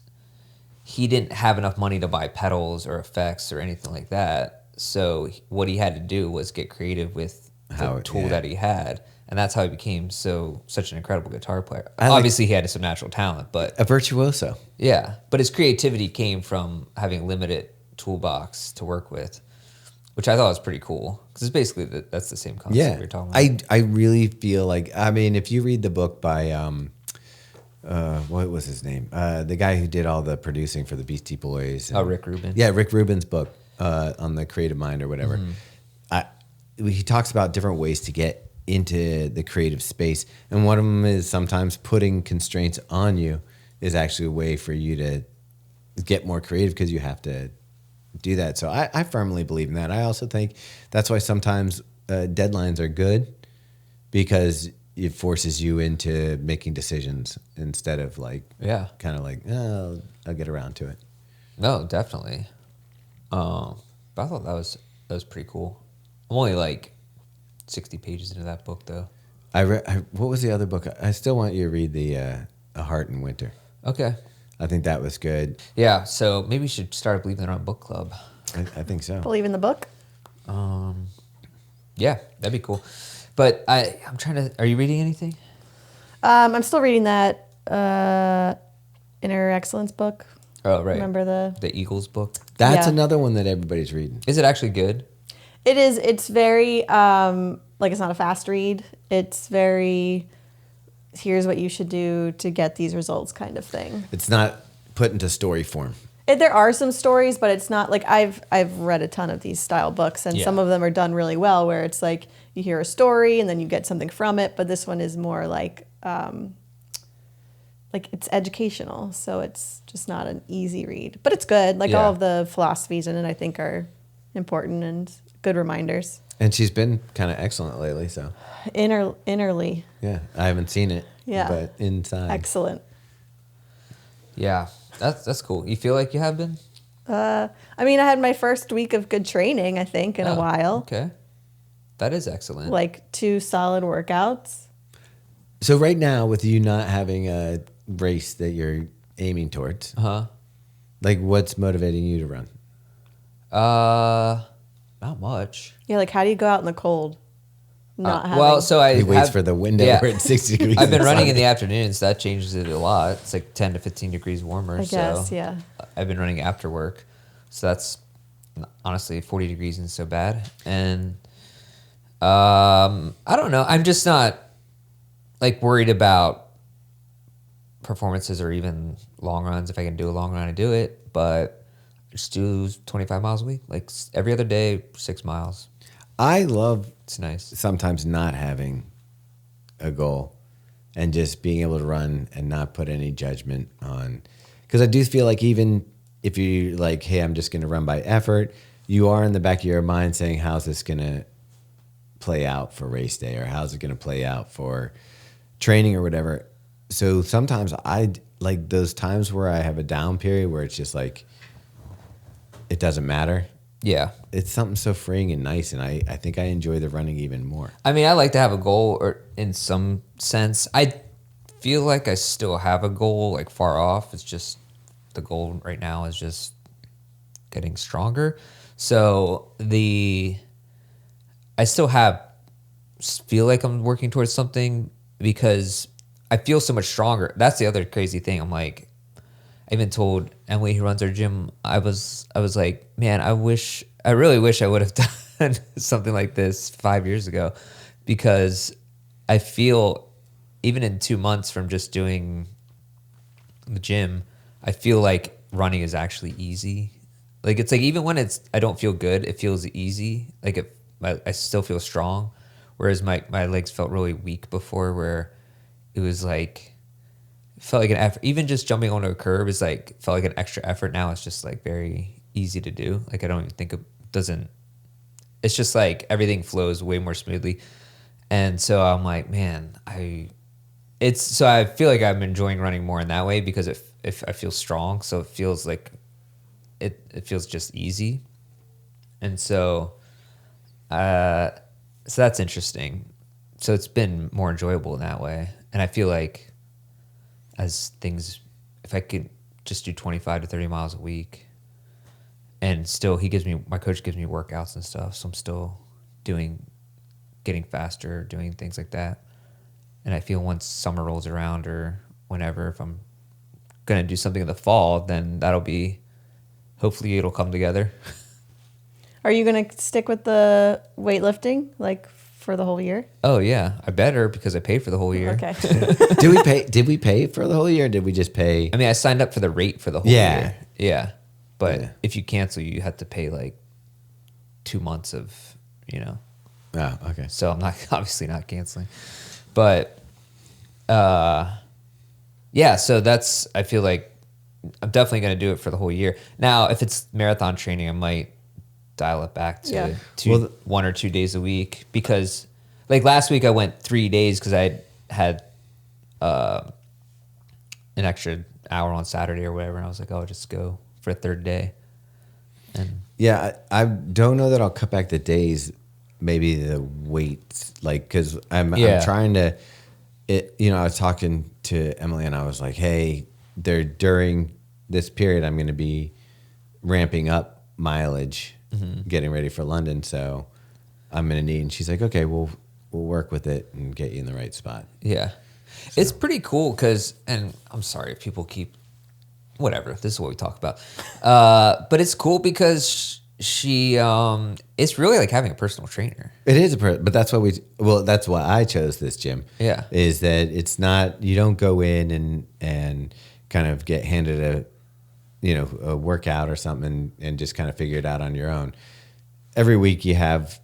he didn't have enough money to buy pedals or effects or anything like that. So what he had to do was get creative with the tool that he had, and that's how he became such an incredible guitar player. Obviously, he had some natural talent, but A virtuoso. yeah, but his creativity came from having a limited toolbox to work with, which I thought was pretty cool because it's basically that's the same concept Yeah. we were talking about. I really feel like, I mean, if you read the book by what was his name? The guy who did all the producing for the Beastie Boys. and- Rick Rubin. Yeah, Rick Rubin's book on the creative mind or whatever. He talks about different ways to get into the creative space, and one of them is sometimes putting constraints on you is actually a way for you to get more creative because you have to do that. So I firmly believe in that. I also think that's why sometimes deadlines are good, because it forces you into making decisions instead of like kind of like, oh, I'll get around to it. No, definitely. But I thought that was pretty cool. I'm only like 60 pages into that book though. What was the other book? I still want you to read the A Heart in Winter. Okay. I think that was good. Yeah, so maybe we should start a Believe in Our Own book club. I think so. Believe in the book? Yeah, that'd be cool. But I'm trying to. Are you reading anything? I'm still reading that Inner Excellence book. Oh, right. Remember the Eagles book? That's Yeah. another one that everybody's reading. Is it actually good? It is. It's very like it's not a fast read. It's very here's what you should do to get these results kind of thing. It's not put into story form. There are some stories, but it's not like I've read a ton of these style books, and some of them are done really well, where it's like you hear a story and then you get something from it. But this one is more like it's educational, so it's just not an easy read, but it's good. Like all of the philosophies in it, I think, are important and good reminders. And she's been kind of excellent lately, so Innerly, yeah. I haven't seen it, Yeah. but inside. excellent. Yeah, that's cool. You feel like you have been? I mean, I had my first week of good training, I think, in a while. Okay. That is excellent. like 2 solid workouts. So right now, with you not having a race that you're aiming towards, like what's motivating you to run? Not much. Yeah, like how do you go out in the cold? Not having. Well, so I He waits have- for the window yeah. where it's 60 degrees. I've been running in inside. the afternoons. That changes it a lot. It's like 10 to 15 degrees warmer. I guess, so yeah. I've been running after work. So that's honestly 40 degrees isn't so bad. And I don't know. I'm just not like worried about performances or even long runs. If I can do a long run, I do it. But I just do 25 miles a week, like every other day, 6 miles. I love It's nice. sometimes not having a goal and just being able to run and not put any judgment on. Because I do feel like even if you like, hey, I'm just going to run by effort, you are in the back of your mind saying, how's this going to play out for race day, or how's it going to play out for training or whatever. So sometimes I like those times where I have a down period where it's just like, it doesn't matter. Yeah. It's something so freeing and nice, and I think I enjoy the running even more. I mean, I like to have a goal, or in some sense, I feel like I still have a goal, like far off. It's just the goal right now is just getting stronger. So I still feel like I'm working towards something because I feel so much stronger. That's the other crazy thing. I'm like, I even told Emily, who runs our gym, I was like, man, I really wish I would have done something like this 5 years ago, because I feel even in 2 months from just doing the gym, I feel like running is actually easy. Like, it's like, even when I don't feel good, it feels easy. Like I still feel strong. Whereas my legs felt really weak before, where it was like, felt like an effort. Even just jumping onto a curb is like, felt like an extra effort. Now it's just like very easy to do. Like, I don't even think it's just like everything flows way more smoothly. And so I'm like, man, so I feel like I'm enjoying running more in that way, because if I feel strong, so it feels like it feels just easy. And so that's interesting. So it's been more enjoyable in that way. And I feel like if I could just do 25 to 30 miles a week, and still my coach gives me workouts and stuff, so I'm still getting faster, doing things like that. And I feel once summer rolls around, or whenever, if I'm going to do something in the fall, then hopefully it'll come together. Are you going to stick with the weightlifting like for the whole year? Oh yeah, I better, because I paid for the whole year. Okay. Did we pay for the whole year, or did we just pay? I mean, I signed up for the rate for the whole year. Yeah. But if you cancel, you have to pay like 2 months of, Oh, okay. So I'm obviously not canceling. But yeah, so I feel like I'm definitely going to do it for the whole year. Now, if it's marathon training, I might dial it back to 1 or 2 days a week, because like last week I went 3 days because I had an extra hour on Saturday or whatever, and I was like, oh, just go for a third day. And yeah, I don't know that I'll cut back the days, maybe the weights, like, because I'm trying to, I was talking to Emily, and I was like, hey, during this period, I'm going to be ramping up mileage, getting ready for London, so I'm going to need, and she's like, okay, we'll work with it and get you in the right spot. Yeah. So. It's pretty cool because, and I'm sorry if people keep, whatever, this is what we talk about. But it's cool because she, it's really like having a personal trainer. It is but that's why that's why I chose this gym. Yeah. Is that it's not, you don't go in and kind of get handed a workout or something and just kind of figure it out on your own. Every week you have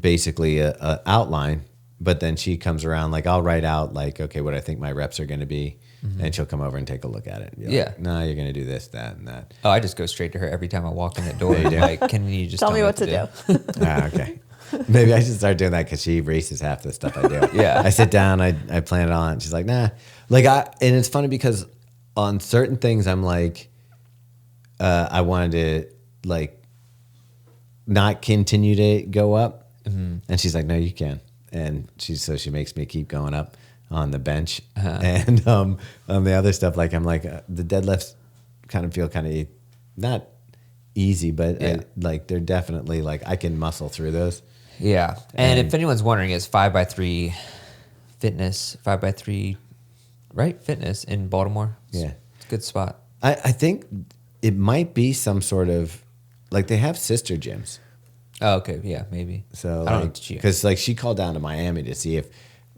basically a outline, but then she comes around, like I'll write out like, okay, what I think my reps are going to be, and she'll come over and take a look at it. Like, no, you're going to do this, that, and that. Oh, I just go straight to her every time I walk in the door. You do? Like, can you just tell me what to do? Okay. Maybe I should start doing that because she erases half the stuff I do. Yeah. I sit down, I plan it on, and she's like, nah. And it's funny because on certain things I'm like, I wanted to like not continue to go up And she's like, no, you can. And she makes me keep going up on the bench. And on the other stuff, like I'm like, the deadlifts kind of feel kind of not easy, but like they're definitely like I can muscle through those. Yeah. And if anyone's wondering, it's 5x3 Fitness, 5x3, right? Fitness in Baltimore. Yeah. It's a good spot. I think it might be some sort of like they have sister gyms. Oh, okay. Yeah, maybe. So I don't know. because like she called down to Miami to see if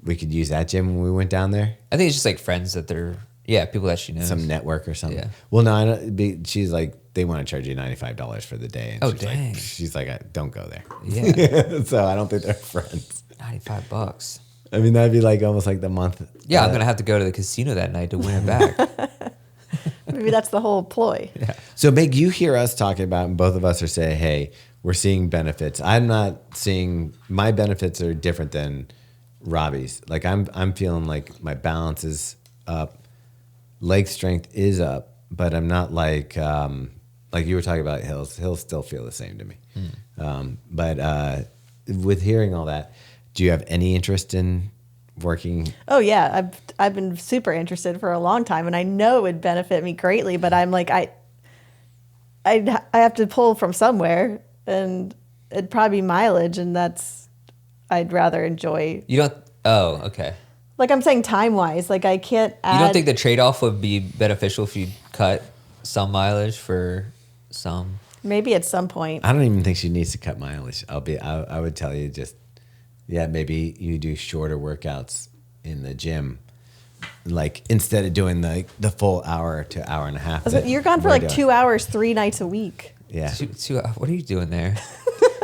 we could use that gym when we went down there. I think it's just like friends that they're, people that she knows. Some network or something. Yeah. Well, no, I don't, she's like, they want to charge you $95 for the day. And Oh, she's dang. Like, she's like, don't go there. Yeah. So I don't think they're friends. $95. I mean, that'd be like almost like the month. Yeah, I'm going to have to go to the casino that night to win it back. Maybe that's the whole ploy. Yeah. So, Meg, you hear us talking about, and both of us are saying, hey, we're seeing benefits. I'm not seeing, my benefits are different than Robbie's. Like I'm feeling like my balance is up, leg strength is up, but I'm not like you were talking about Hills. Hills still feel the same to me. But with hearing all that, do you have any interest in working? Oh yeah, I've been super interested for a long time, and I know it would benefit me greatly. But I'm like I have to pull from somewhere, and it'd probably be mileage, and I'd rather enjoy. You don't, oh, okay. Like I'm saying, time wise, like I can't add. You don't think the trade-off would be beneficial if you cut some mileage for some? Maybe at some point. I don't even think she needs to cut mileage. I would tell you just, maybe you do shorter workouts in the gym. Like instead of doing the full hour to hour and a half. You're gone for we're like doing. 2 hours, 3 nights a week. Yeah. What are you doing there?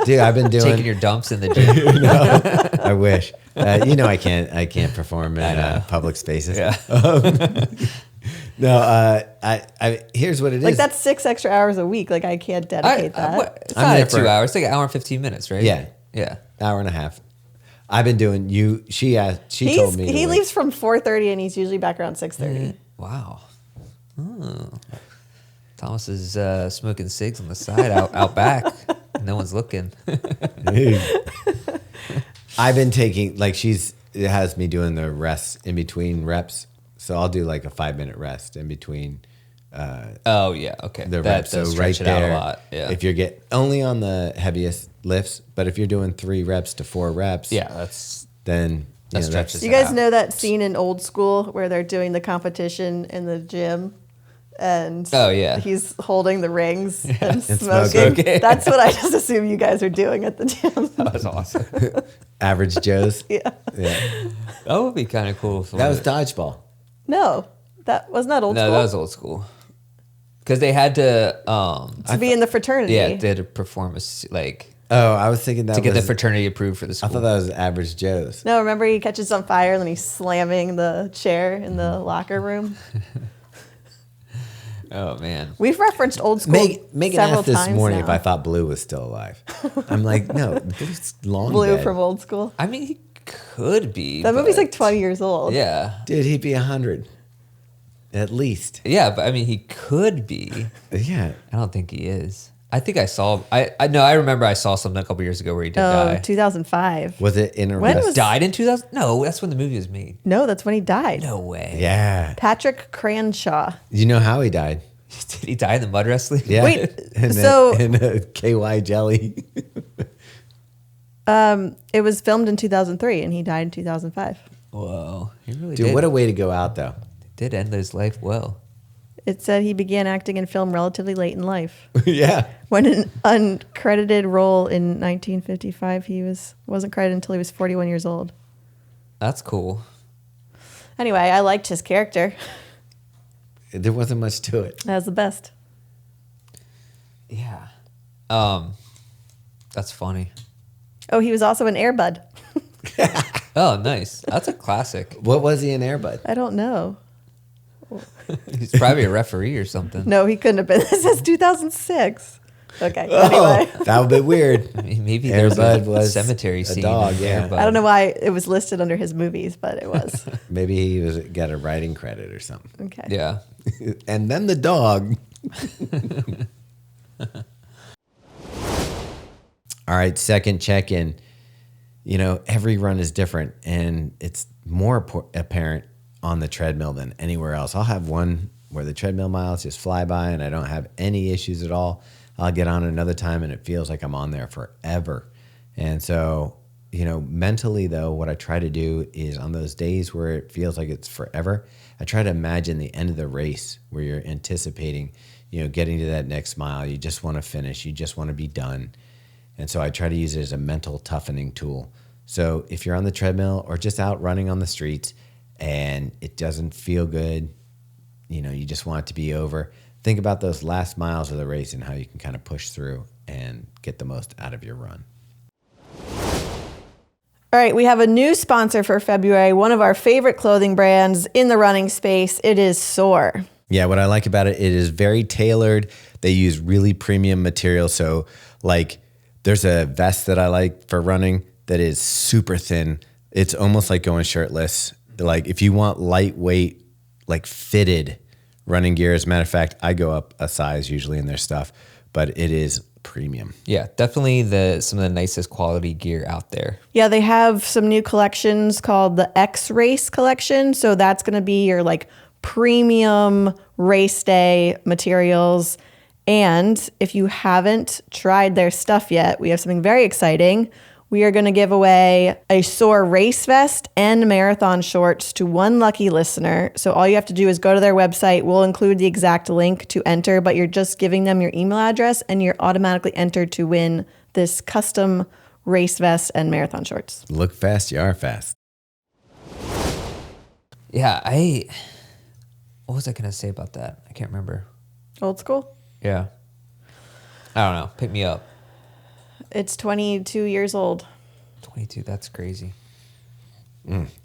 Dude, I've been doing. Taking your dumps in the gym? I wish. I can't perform in public spaces. Yeah. No, I here's what it is. Like that's 6 extra hours a week. Like I can't dedicate that. It's I'm not there at 2 for- hours. It's like an hour and 15 minutes, right? Yeah. Yeah. Hour and a half. I've been doing she told me. He leaves from 4:30 and he's usually back around 6:30. Wow. Oh. Thomas is smoking cigs on the side out back. No one's looking. I've been taking it has me doing the rests in between reps. So I'll do like a 5-minute rest in between Oh yeah, okay. the That reps. So does right stretch it out there, a lot. Yeah. if you're only on the heaviest lifts, but if you're doing 3 reps to 4 reps, yeah, that's then That stretches You it guys out. know that scene in Old School where they're doing the competition in the gym, and Oh, yeah. he's holding the rings and And smoking. smoking. That's what I just assume you guys are doing at the gym. that was awesome. average Joes. Yeah. Yeah. That would be kind of cool. That was dodgeball. No, that was not Old No, School. that was old school. Because they had to, to be in the fraternity. yeah, they had to perform like Oh, I was thinking that to get the was, fraternity approved for the I school. thought that was average Joes. No, remember he catches on fire and then he's slamming the chair in the locker room. Oh man, We've referenced Old School Megan several asked this times morning now. if I thought Blue was still alive. I'm like, no, Blue's long Blue dead. from Old School. I mean he could be. That movie's but- like 20 years old. Yeah, Dude, he'd be 100. At least. yeah, but I mean he could be. Yeah. I don't think he is. I think I saw. I know. I remember I saw something a couple years ago where he did die. 2005. Was it in a When rest? was- Died in 2000? No, that's when the movie was made. No, that's when he died. No way. Yeah. Patrick Cranshaw. You know how he died? Did he die in the mud wrestling? Yeah. Wait, in so- in a KY jelly. It was filmed in 2003 and he died in 2005. Whoa. He really Dude, did. what a way to go out, though. Did end his life well. It said he began acting in film relatively late in life. Yeah. When an uncredited role in 1955, wasn't credited until he was 41 years old. That's cool. Anyway, I liked his character. There wasn't much to it. That was the best. Yeah. That's funny. Oh, he was also an Air Bud. Oh, nice. That's a classic. What was he in Airbud? I don't know. He's probably a referee or something. No, he couldn't have been. This is 2006. Okay. Oh, Anyway, that would be weird. I mean, maybe Air there's Bud a was cemetery a scene. dog, in yeah. Air Bud. I don't know why it was listed under his movies, but it was. Maybe he got a writing credit or something. Okay. Yeah. And then the dog. All right, second check-in. every run is different, and it's more apparent on the treadmill than anywhere else. I'll have one where the treadmill miles just fly by and I don't have any issues at all. I'll get on another time and it feels like I'm on there forever. And so, mentally though, what I try to do is on those days where it feels like it's forever, I try to imagine the end of the race where you're anticipating, getting to that next mile. You just want to finish. You just want to be done. And so I try to use it as a mental toughening tool. So if you're on the treadmill or just out running on the streets and it doesn't feel good, you just want it to be over, think about those last miles of the race and how you can kind of push through and get the most out of your run. All right, we have a new sponsor for February, one of our favorite clothing brands in the running space. It is SOAR. Yeah, what I like about it, it is very tailored. They use really premium material. So there's a vest that I like for running that is super thin. It's almost like going shirtless. Like if you want lightweight, fitted running gear, as a matter of fact, I go up a size usually in their stuff, but it is premium. Yeah, definitely some of the nicest quality gear out there. Yeah, they have some new collections called the X-Race collection. So that's going to be your premium race day materials. And if you haven't tried their stuff yet, we have something very exciting. We are going to give away a SOAR race vest and marathon shorts to one lucky listener. So all you have to do is go to their website. We'll include the exact link to enter, but you're just giving them your email address and you're automatically entered to win this custom race vest and marathon shorts. Look fast, you are fast. Yeah, what was I going to say about that? I can't remember. Old school? Yeah. I don't know. Pick me up. It's 22 years old. 22, that's crazy.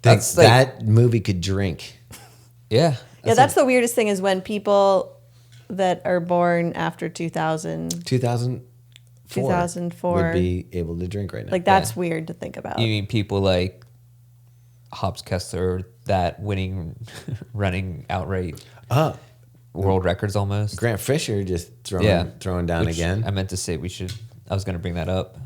That's that movie could drink. Yeah. Yeah, that's the weirdest thing is when people that are born after 2004 would be able to drink right now. that's weird to think about. You mean people like Hobbs Kessler, that winning running outright world records almost? Grant Fisher just throwing down Which again. I meant to say I was going to bring that up.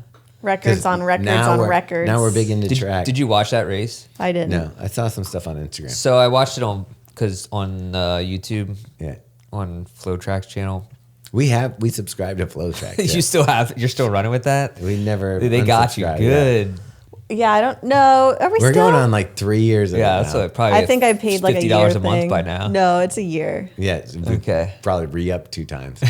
Records on records on records. Now we're big into track. Did you watch that race? I didn't. No, I saw some stuff on Instagram. So I watched it on YouTube. Yeah. On FlowTrack's channel. We subscribed to FlowTrack. Yeah. You're still running with that? We never. They got you unsubscribed, good. Yeah, I don't know. Are we We're still? going on 3 years. Yeah, that's what probably. I think I paid like a year $50 a thing. month by now. No, it's a year. Yeah. Okay. Probably re-up 2 times.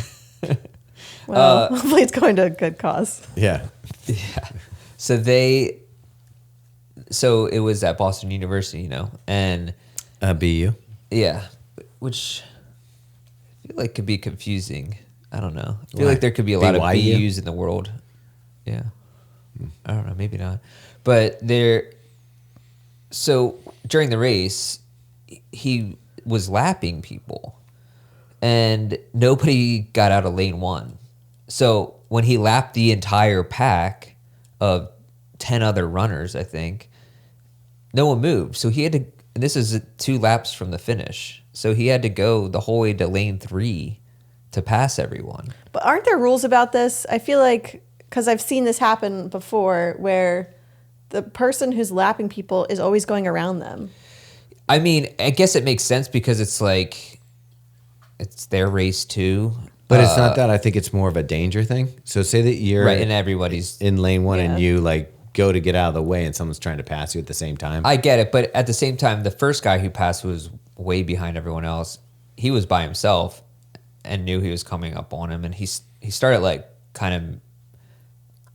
Well, hopefully it's going to a good cause. Yeah. Yeah. So it was at Boston University, and BU. yeah, which I feel like could be confusing. I don't know. I feel Why? like there could be a lot of BYU? BUs in the world. Yeah. I don't know, maybe not. But so during the race, he was lapping people and nobody got out of lane 1. So when he lapped the entire pack of 10 other runners, I think, no one moved. So he had to, and this is 2 laps from the finish. So he had to go the whole way to lane 3 to pass everyone. But aren't there rules about this? I feel like, because I've seen this happen before, where the person who's lapping people is always going around them. I mean, I guess it makes sense because it's their race too. But it's not that. I think it's more of a danger thing. So say that you're Right, and everybody's in lane 1 Yeah. and you go to get out of the way and someone's trying to pass you at the same time. I get it, but at the same time, the first guy who passed was way behind everyone else. He was by himself and knew he was coming up on him, and he started kind of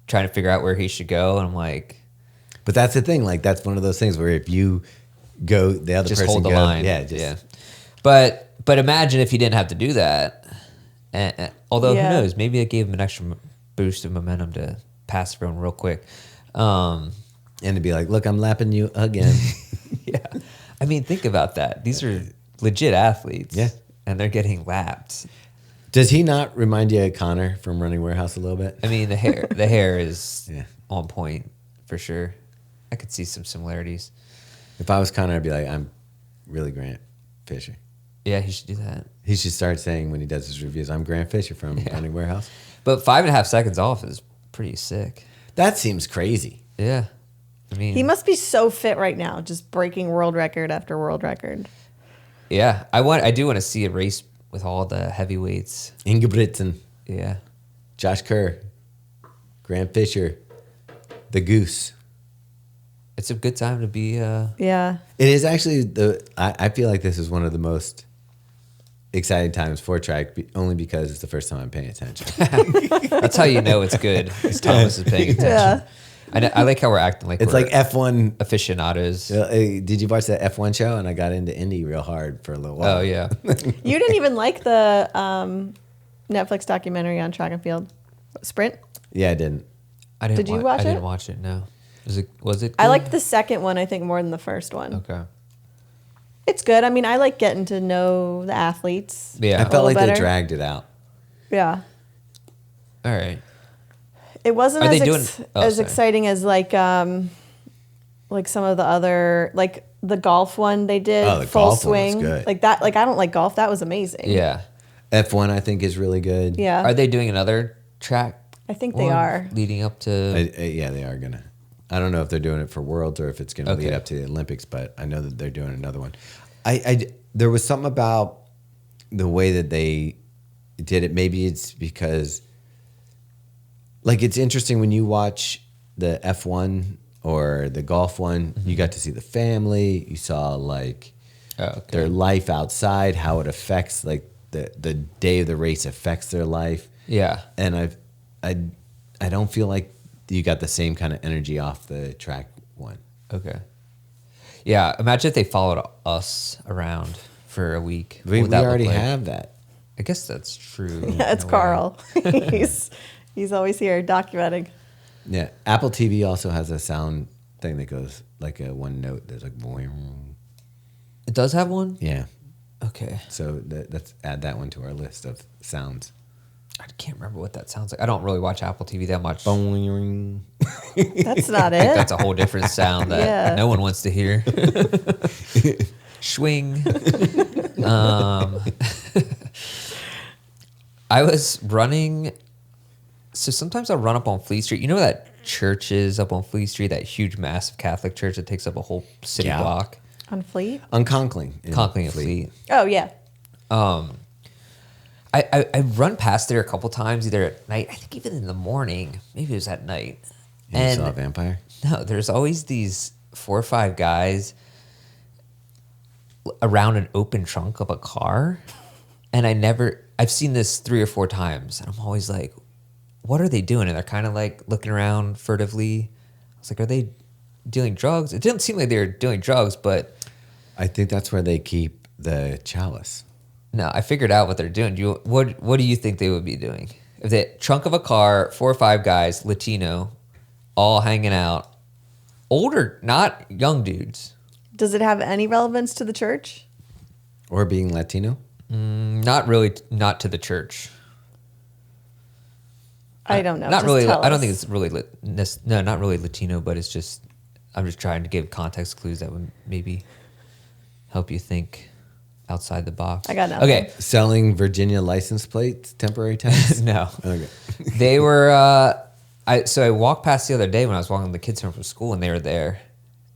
trying to figure out where he should go, and I'm like, But that's the thing. That's one of those things where if you go, the other just person hold the goes, line. Yeah. But imagine if he didn't have to do that. And although Yeah. who knows, maybe it gave him an extra boost of momentum to pass everyone real quick. And to be like, look, I'm lapping you again. Yeah. I mean, think about that. These are legit athletes. Yeah. And they're getting lapped. Does he not remind you of Connor from Running Warehouse a little bit? I mean, the hair is Yeah. on point for sure. I could see some similarities. If I was Connor, I'd be like, I'm really Grant Fisher. Yeah, he should do that. He should start saying when he does his reviews, I'm Grant Fisher from Running Warehouse. But 5.5 seconds off is pretty sick. That seems crazy. Yeah. I mean, He must be so fit right now, just breaking world record after world record. yeah. I do want to see a race with all the heavyweights. Ingebrigtsen, Yeah. Josh Kerr, Grant Fisher, the Goose. It's a good time to be. Yeah. It is actually I feel like this is one of the most exciting times for track, only because it's the first time I'm paying attention. That's how you know it's good. Is Thomas is paying attention. Yeah. I like how we're acting like It's we're like F1. aficionados. Did you watch that F1 show? And I got into Indy real hard for a little while. Oh yeah. You didn't even like the Netflix documentary on track and field sprint. Yeah, I didn't. I didn't Did you watch I it? didn't watch it. No. Was it? I good? liked the second one, I think, more than the first one. Okay. It's good. I mean, I like getting to know the athletes. Yeah. I felt like better. they dragged it out. Yeah. All right. It wasn't Are as they doing- as sorry. exciting as like some of the other, like the golf one they did. Oh, the full golf one was swing. good. Like that. Like I don't like golf. That was amazing. Yeah. F1, I think, is really good. Yeah. Are they doing another track? I think they one are. leading up to. Yeah, they are gonna. I don't know if they're doing it for Worlds or if it's gonna lead Okay. up to the Olympics, but I know that they're doing another one. There was something about the way that they did it. Maybe it's because, like, it's interesting when you watch the F1 or the golf one. You got to see the family. You saw like Oh, okay. their life outside, how it affects like the day of the race affects their life. Yeah. And I don't feel like you got the same kind of energy off the track one. Okay. Yeah. Imagine if they followed us around for a week. What We would that look already like? have that. I guess that's true. Yeah, it's in a way. Carl. he's always here documenting. Yeah, Apple TV also has a sound thing that goes like a one note. There's like boing. It does have one. Yeah, Okay. so let's add that one to our list of sounds. I can't remember what that sounds like. I don't really watch Apple TV that much. Boing. That's not I think it. that's a whole different sound that Yeah. no one wants to hear. Swing. I was running. So sometimes I'll run up on Fleet Street. You know that church is up on Fleet Street, that huge, massive Catholic church that takes up a whole city Yeah. block? On Fleet? On Conkling. in Conkling and Fleet. Oh yeah. I run past there a couple times, either at night, I think even in the morning. Maybe it was at night. You And saw a vampire? no, there's always these 4 or 5 guys around an open trunk of a car. And I've seen this 3 or 4 times. And I'm always like, what are they doing? And they're kind of like looking around furtively. I was like, are they dealing drugs? It didn't seem like they were doing drugs, but I think that's where they keep the chalice. no, I figured out what they're doing. What do you think they would be doing? If the trunk of a car, 4 or 5 guys, Latino, all hanging out, older, not young dudes. Does it have any relevance to the church? Or being Latino? Not really, not to the church. I don't know. Not Just really. tell I don't us. think it's really. No, not really Latino, but it's just. I'm just trying to give context clues that would maybe help you think outside the box. I got nothing. Okay. Selling Virginia license plates, temporary tax? No. Okay. They were. I walked past the other day when I was walking the kids home from school, and they were there,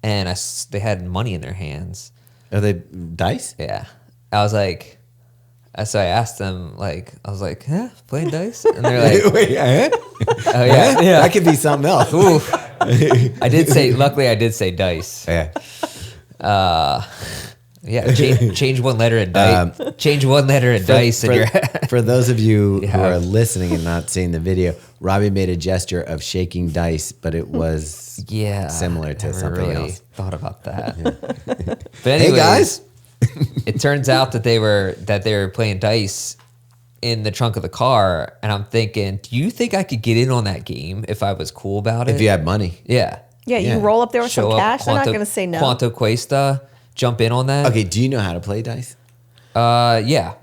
and they had money in their hands. Are they dice? Yeah. I was like. So I asked them, like, I was like, huh, playing dice? And they're like, Wait, oh, yeah. that could be something else. Ooh. Luckily I did say dice. Yeah. Yeah, change one letter in dice. Change one letter in dice and you're For those of you who Yeah. are listening and not seeing the video, Robbie made a gesture of shaking dice, but it was yeah, similar to never something really else. Thought about that. But Hey anyways, guys, it turns out that they were playing dice in the trunk of the car, and I'm thinking, do you think I could get in on that game if I was cool about it? if you had money. Yeah. Yeah, Yeah. you roll up there with Show some up, cash. They're not Quanto- going to say no. Quanto Cuesta, jump in on that. Okay, do you know how to play dice? Yeah.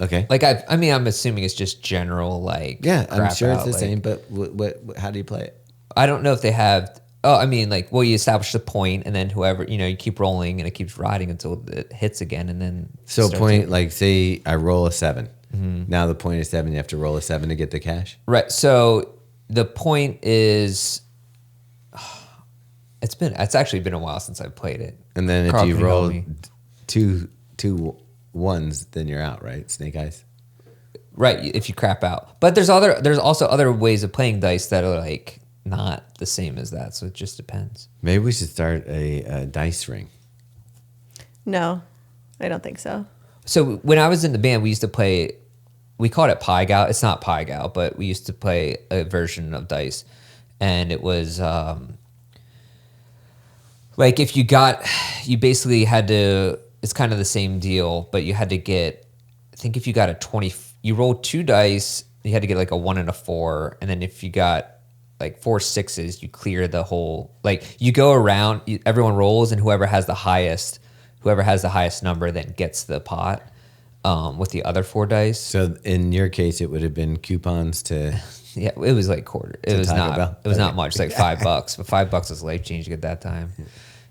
Okay. Like I'm assuming it's just general like. Yeah, I'm crap sure it's out, the like- same, but what how do you play it? I don't know if they have. Oh, I mean, like, well, you establish the point, and then whoever you keep rolling, and it keeps riding until it hits again, and then. So starts point, to- like say I roll a 7. Mm-hmm. Now the point is 7, you have to roll a 7 to get the cash? Right. So the point is, It's actually been a while since I played it. And then if Carl, you can you help roll me? two ones, then you're out, right? Snake eyes. Right, if you crap out. But there's also other ways of playing dice that are like not the same as that. So it just depends. Maybe we should start a dice ring. No, I don't think so. So when I was in the band, we used to play. We called it Pie Gow. It's not Pie Gow, but we used to play a version of dice, and it was like if you basically had to. It's kind of the same deal, but you had to get. I think if you got a 20, you rolled 2 dice. You had to get like a 1 and a 4, and then if you got like 4 6s, you clear the whole. Like you go around, everyone rolls, and whoever has the highest number then gets the pot with the other 4 dice. So in your case, it would have been coupons to. Yeah, it was like quarter. It was Taco not. Bell? It was not much, like $5, but $5 was life changing at that time.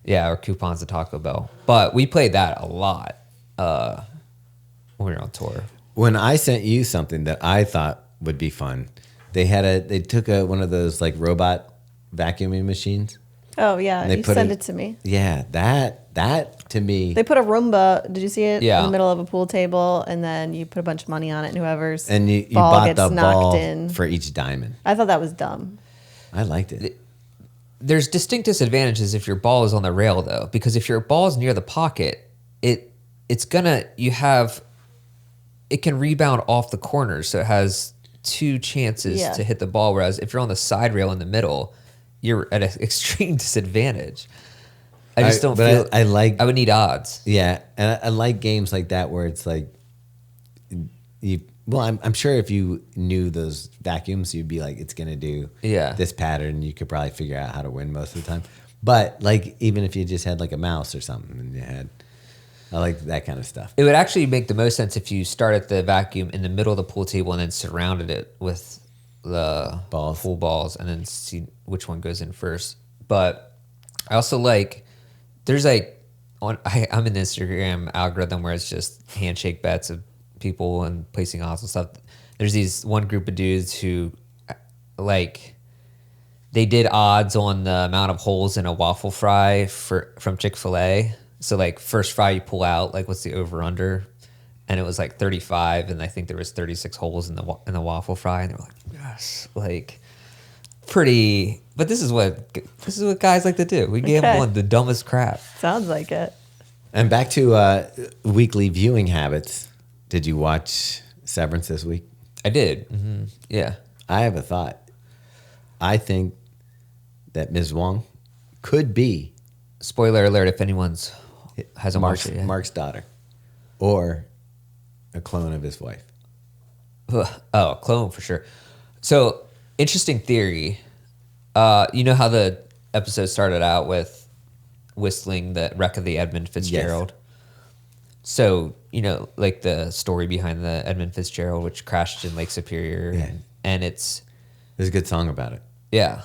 Yeah, or coupons to Taco Bell. But we played that a lot when we were on tour. When I sent you something that I thought would be fun, they took one of those like robot vacuuming machines. Oh yeah, And they you put send it- it to me. Yeah, that to me. They put a Roomba. Did you see it? Yeah. In the middle of a pool table, and then you put a bunch of money on it, and whoever's and you ball bought gets the knocked ball in. for each diamond. I thought that was dumb. I liked it. There's distinct disadvantages if your ball is on the rail, though, because if your ball is near the pocket, it can rebound off the corners, so it has 2 chances Yeah. to hit the ball. Whereas if you're on the side rail in the middle, you're at an extreme disadvantage. I just don't but feel. I would need odds. Yeah, and I like games like that where it's like, I'm sure if you knew those vacuums, you'd be like, it's gonna do this pattern. You could probably figure out how to win most of the time. But like, even if you just had like a mouse or something, and I like that kind of stuff. It would actually make the most sense if you started the vacuum in the middle of the pool table and then surrounded it with the Balls. pool balls, and then see which one goes in first. But I also like. There's like, I'm in the Instagram algorithm where it's just handshake bets of people and placing odds and stuff. There's these one group of dudes who, like, they did odds on the amount of holes in a waffle fry from Chick-fil-A. So like first fry you pull out, like what's the over under? And it was like 35, and I think there was 36 holes in the waffle fry, and they were like, yes, like. Pretty, but this is what guys like to do. We gamble Okay. on the dumbest crap. Sounds like it. And back to weekly viewing habits. Did you watch Severance this week? I did. Mm-hmm. Yeah. I have a thought. I think that Ms. Wong could be Spoiler alert: if anyone's hasn't watched it yet. Mark's daughter, or a clone of his wife. Oh, a clone for sure. So interesting theory. You know how the episode started out with whistling the wreck of the Edmund Fitzgerald? So, you know, like the story behind the Edmund Fitzgerald, which crashed in Lake Superior. Yeah. And it's, There's a good song about it. yeah.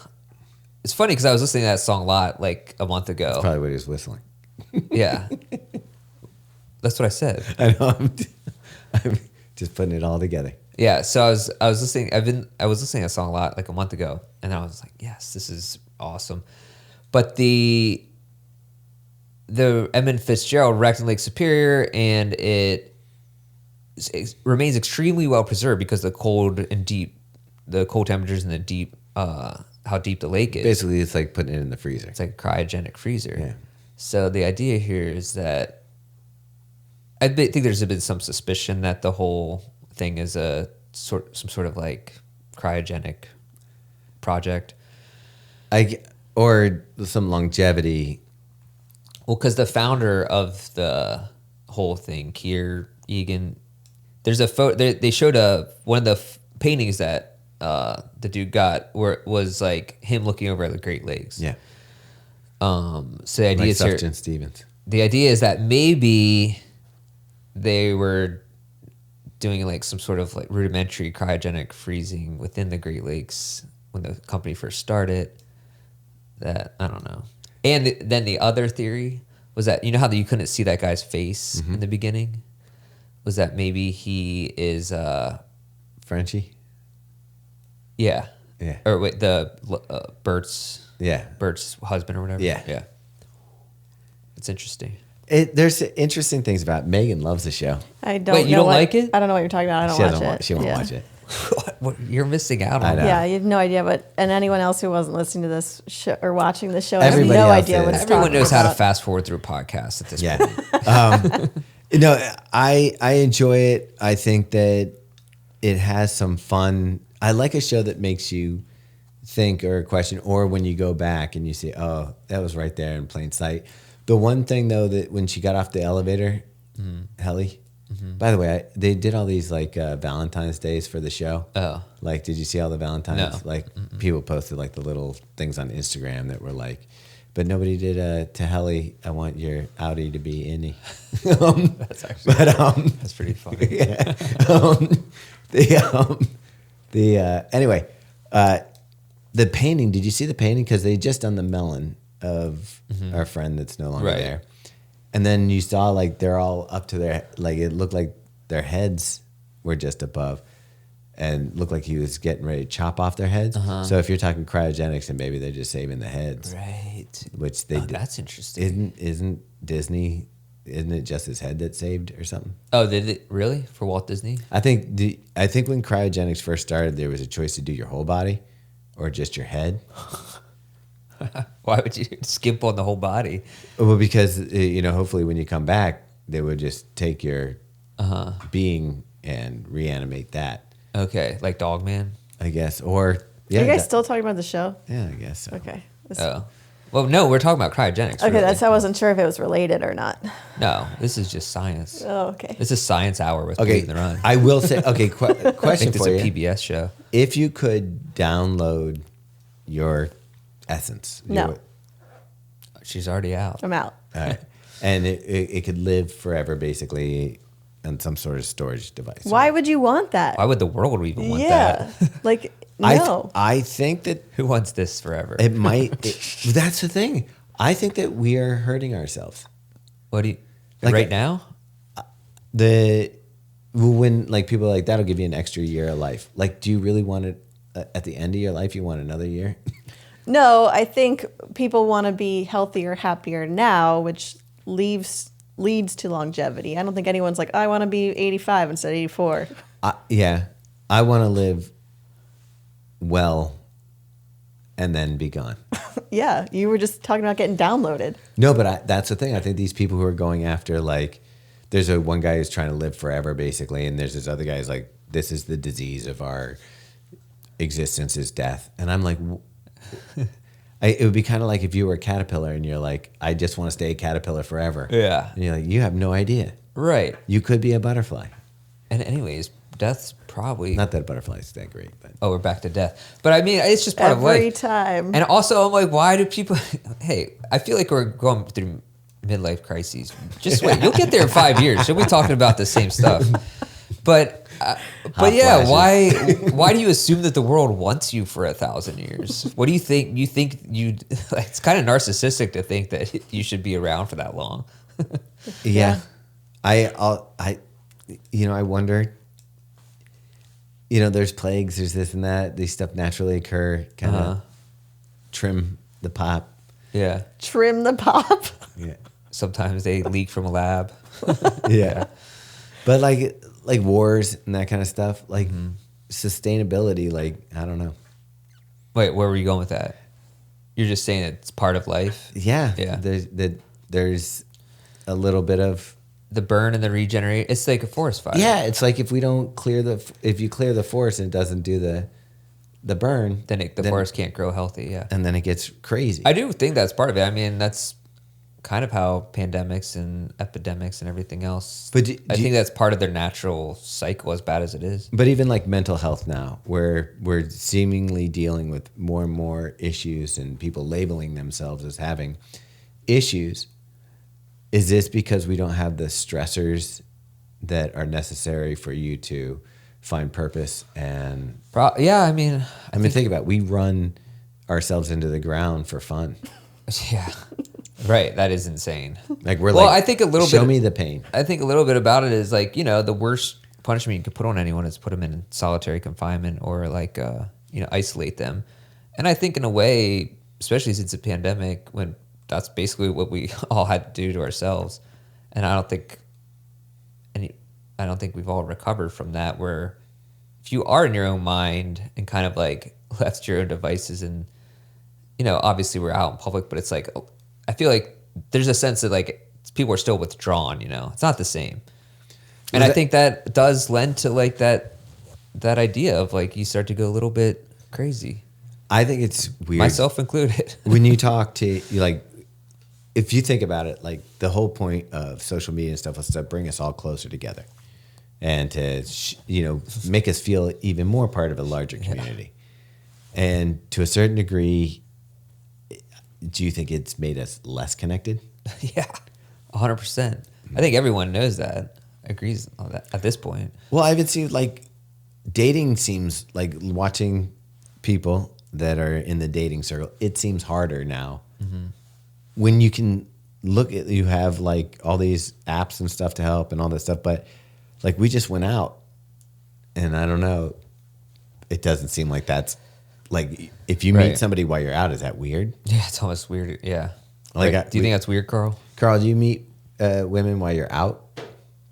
It's funny because I was listening to that song a lot like a month ago. That's probably what he was whistling. Yeah. That's what I said. I know. I'm just putting it all together. Yeah, so I was listening. I was listening to that song a lot, like a month ago, and I was like, "Yes, this is awesome." But the Edmund Fitzgerald wrecked in Lake Superior, and it remains extremely well preserved because the cold temperatures and the deep, how deep the lake is. Basically, it's like putting it in the freezer. It's like a cryogenic freezer. Yeah. So the idea here is that I think there's been some suspicion that the whole thing is some sort of like cryogenic project. Or some longevity. Well, because the founder of the whole thing, Keir Egan, there's a photo. They showed one of the paintings that the dude got, where it was like him looking over at the Great Lakes. Yeah. So the idea Like is here. Sufjan Stevens. The idea is that maybe they were doing like some sort of like rudimentary cryogenic freezing within the Great Lakes when the company first started. That I don't know. And then the other theory was that, you know how you couldn't see that guy's face in the beginning? Was that maybe he is Frenchie? yeah. Yeah. Or wait, Bert's Yeah. Bert's husband or whatever. Yeah. Yeah. It's interesting. There's interesting things about it. Megan loves the show. I don't. Wait, you know don't what- like it? I don't know what you're talking about. I don't She watch doesn't it. watch. She won't Yeah. watch it. What, you're missing out I on. know. Yeah, you have no idea what, and anyone else who wasn't listening to this show or watching this show has Everybody no else idea is. what it's Everyone talking knows how to about. fast forward through podcasts at this Yeah. point. I enjoy it. I think that it has some fun. I like a show that makes you think or question, or when you go back and you see, oh, that was right there in plain sight. The one thing though, that when she got off the elevator, Helly. By the way, they did all these like Valentine's days for the show. Oh. Like, did you see all the Valentine's? No. Like, people posted like the little things on Instagram that were like, but nobody did to Helly, I want your Audi to be innie. That's actually that's pretty funny. Anyway, the painting. Did you see the painting? Because they just done the melon of our friend that's no longer Right. there, and then you saw like they're all up to their like it looked like their heads were just above, and looked like he was getting ready to chop off their heads. So if you're talking cryogenics, and maybe they're just saving the heads, Right. which they did. That's interesting. Isn't Disney? Isn't it just his head that saved or something? Oh, did it really for Walt Disney? I think when cryogenics first started, there was a choice to do your whole body or just your head. Why would you skimp on the whole body? Well, because hopefully when you come back, they would just take your being and reanimate that. Okay, like Dogman. I guess, or Are yeah, you guys still talking about the show? yeah, I guess so. Okay. Oh, well, no, we're talking about cryogenics. Okay, really. I wasn't sure if it was related or not. No, this is just science. Oh, okay. This is Science Hour with Okay, Believe in the Run. I will say. Okay, I question think it's for a you: PBS show. if you could download your essence, you No. would- She's already out. I'm out. all right, and it could live forever, basically, on some sort of storage device. Why would you want that? Why would the world even want Yeah. that? Like, I no. think that Who wants this forever? it might. That's the thing. I think that we are hurting ourselves. What do you Like right a- now? When like people are like that'll give you an extra year of life. Like, do you really want it at the end of your life? You want another year? No, I think people want to be healthier, happier now, which leads to longevity. I don't think anyone's like, I want to be 85 instead of 84. Yeah, I want to live well, and then be gone. Yeah, you were just talking about getting downloaded. No, but that's the thing. I think these people who are going after like, there's one guy who's trying to live forever, basically, and there's this other guy who's like, this is the disease of our existence is death, and I'm like, it would be kind of like if you were a caterpillar and you're like, I just want to stay a caterpillar forever. Yeah. And you're like, you have no idea. Right. You could be a butterfly. And anyways, death's probably. Not that butterflies that great, but Oh, we're back to death. But I mean, it's just part of Every life. time. And also, I'm like, why do people? Hey, I feel like we're going through midlife crises. Just wait, you'll get there in 5 years. She'll be talking about the same stuff. But yeah, flashes. why do you assume that the world wants you for 1,000 years? What do you think? You think you? Like, it's kind of narcissistic to think that you should be around for that long. yeah. I wonder. There's plagues, there's this and that. These stuff naturally occur. Kind of trim the pop. Yeah. Trim the pop. Yeah. Sometimes they leak from a lab. Yeah. But like wars and that kind of stuff, like sustainability, like, I don't know. Wait, where were you going with that? You're just saying it's part of life. Yeah. Yeah. There's a little bit of. The burn and the regenerate. It's like a forest fire. Yeah. It's like if we don't if you clear the forest and it doesn't do the burn, Then the forest can't grow healthy. Yeah. and then it gets crazy. I do think that's part of it. I mean, that's kind of how pandemics and epidemics and everything else. But I think that's part of their natural cycle, as bad as it is. But even like mental health now, where we're seemingly dealing with more and more issues and people labeling themselves as having issues, is this because we don't have the stressors that are necessary for you to find purpose? And Yeah, I mean, think about it. We run ourselves into the ground for fun. yeah, right. That is insane. Like we're Well, like, I think a little show bit- me the pain. I think a little bit about it is like, the worst punishment you could put on anyone is put them in solitary confinement or like isolate them. And I think in a way, especially since the pandemic, when that's basically what we all had to do to ourselves. And I don't think we've all recovered from that, where if you are in your own mind and kind of like left your own devices, and obviously we're out in public, but it's like I feel like there's a sense that like people are still withdrawn, it's not the same. And I think that does lend to like that idea of like you start to go a little bit crazy. I think it's weird, myself included. when you talk to like, if you think about it, like the whole point of social media and stuff was to bring us all closer together, and to make us feel even more part of a larger community. And to a certain degree, do you think it's made us less connected? Yeah, 100%. I think everyone knows that, agrees on that at this point. Well, I even see like dating seems like, watching people that are in the dating circle, it seems harder now. Mm-hmm. When you can you have like all these apps and stuff to help and all this stuff, but like we just went out, and I don't know, it doesn't seem like that's like, if you meet somebody while you're out, is that weird? Yeah, it's almost weird. Yeah. Like, do you think that's weird, Carl? Carl, do you meet women while you're out?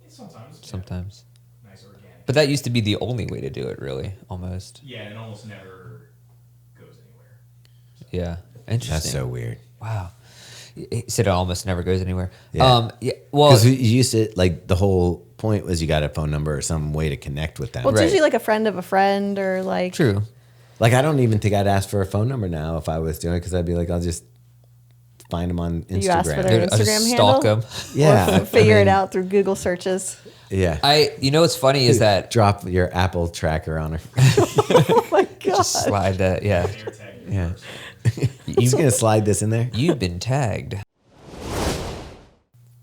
Sometimes. Sometimes. Yeah. Nice organic. But that used to be the only way to do it, really, almost. Yeah, and it almost never goes anywhere. Yeah. Interesting. That's so weird. Wow. He said it almost never goes anywhere. Yeah. Well, because you used to, like, the whole point was you got a phone number or some way to connect with them. Well, it's Right. usually like a friend of a friend, or like. true. Like, I don't even think I'd ask for a phone number now if I was doing it, because I'd be like, I'll just find them on Instagram. You ask for their I'll just Instagram stalk handle? them. Yeah. Or figure I mean, it out through Google searches. Yeah. What's funny is that Drop your Apple tracker on her. Oh my God. slide that. Yeah. Air tag your Yeah. person. He's going to slide this in there. You've been tagged.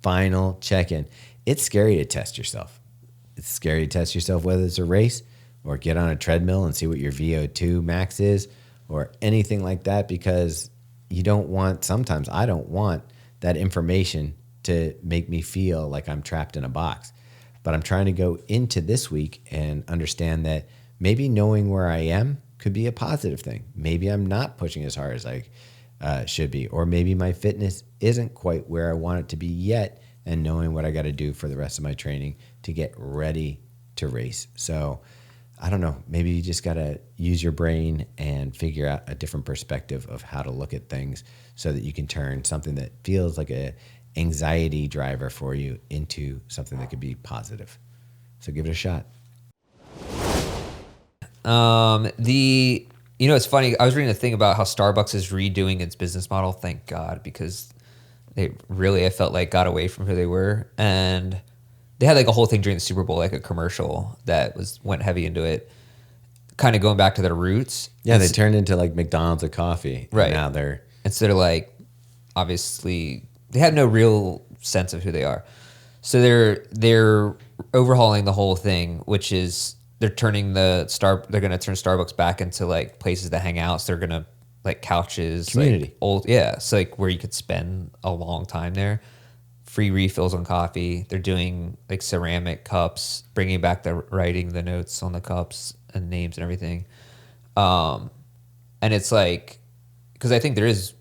Final check-in. It's scary to test yourself. It's scary to test yourself, whether it's a race or get on a treadmill and see what your VO2 max is or anything like that, because you don't want, sometimes I don't want that information to make me feel like I'm trapped in a box. But I'm trying to go into this week and understand that maybe knowing where I am could be a positive thing. Maybe I'm not pushing as hard as I should be, or maybe my fitness isn't quite where I want it to be yet, and knowing what I got to do for the rest of my training to get ready to race. So I don't know, maybe you just got to use your brain and figure out a different perspective of how to look at things so that you can turn something that feels like a anxiety driver for you into something that could be positive. So give it a shot. It's funny. I was reading a thing about how Starbucks is redoing its business model. Thank God, because they really, I felt like, got away from who they were, and they had like a whole thing during the Super Bowl, like a commercial that went heavy into it, kind of going back to their roots. Yeah, they turned into like McDonald's of coffee. Right. And now they're instead of like, obviously they had no real sense of who they are. So they're overhauling the whole thing, which is they're going to turn Starbucks back into like places to hang out. So they're going to like couches, Community. Like so like where you could spend a long time there. Free refills on coffee. They're doing like ceramic cups, bringing back writing the notes on the cups and names and everything. And it's like, because I think there is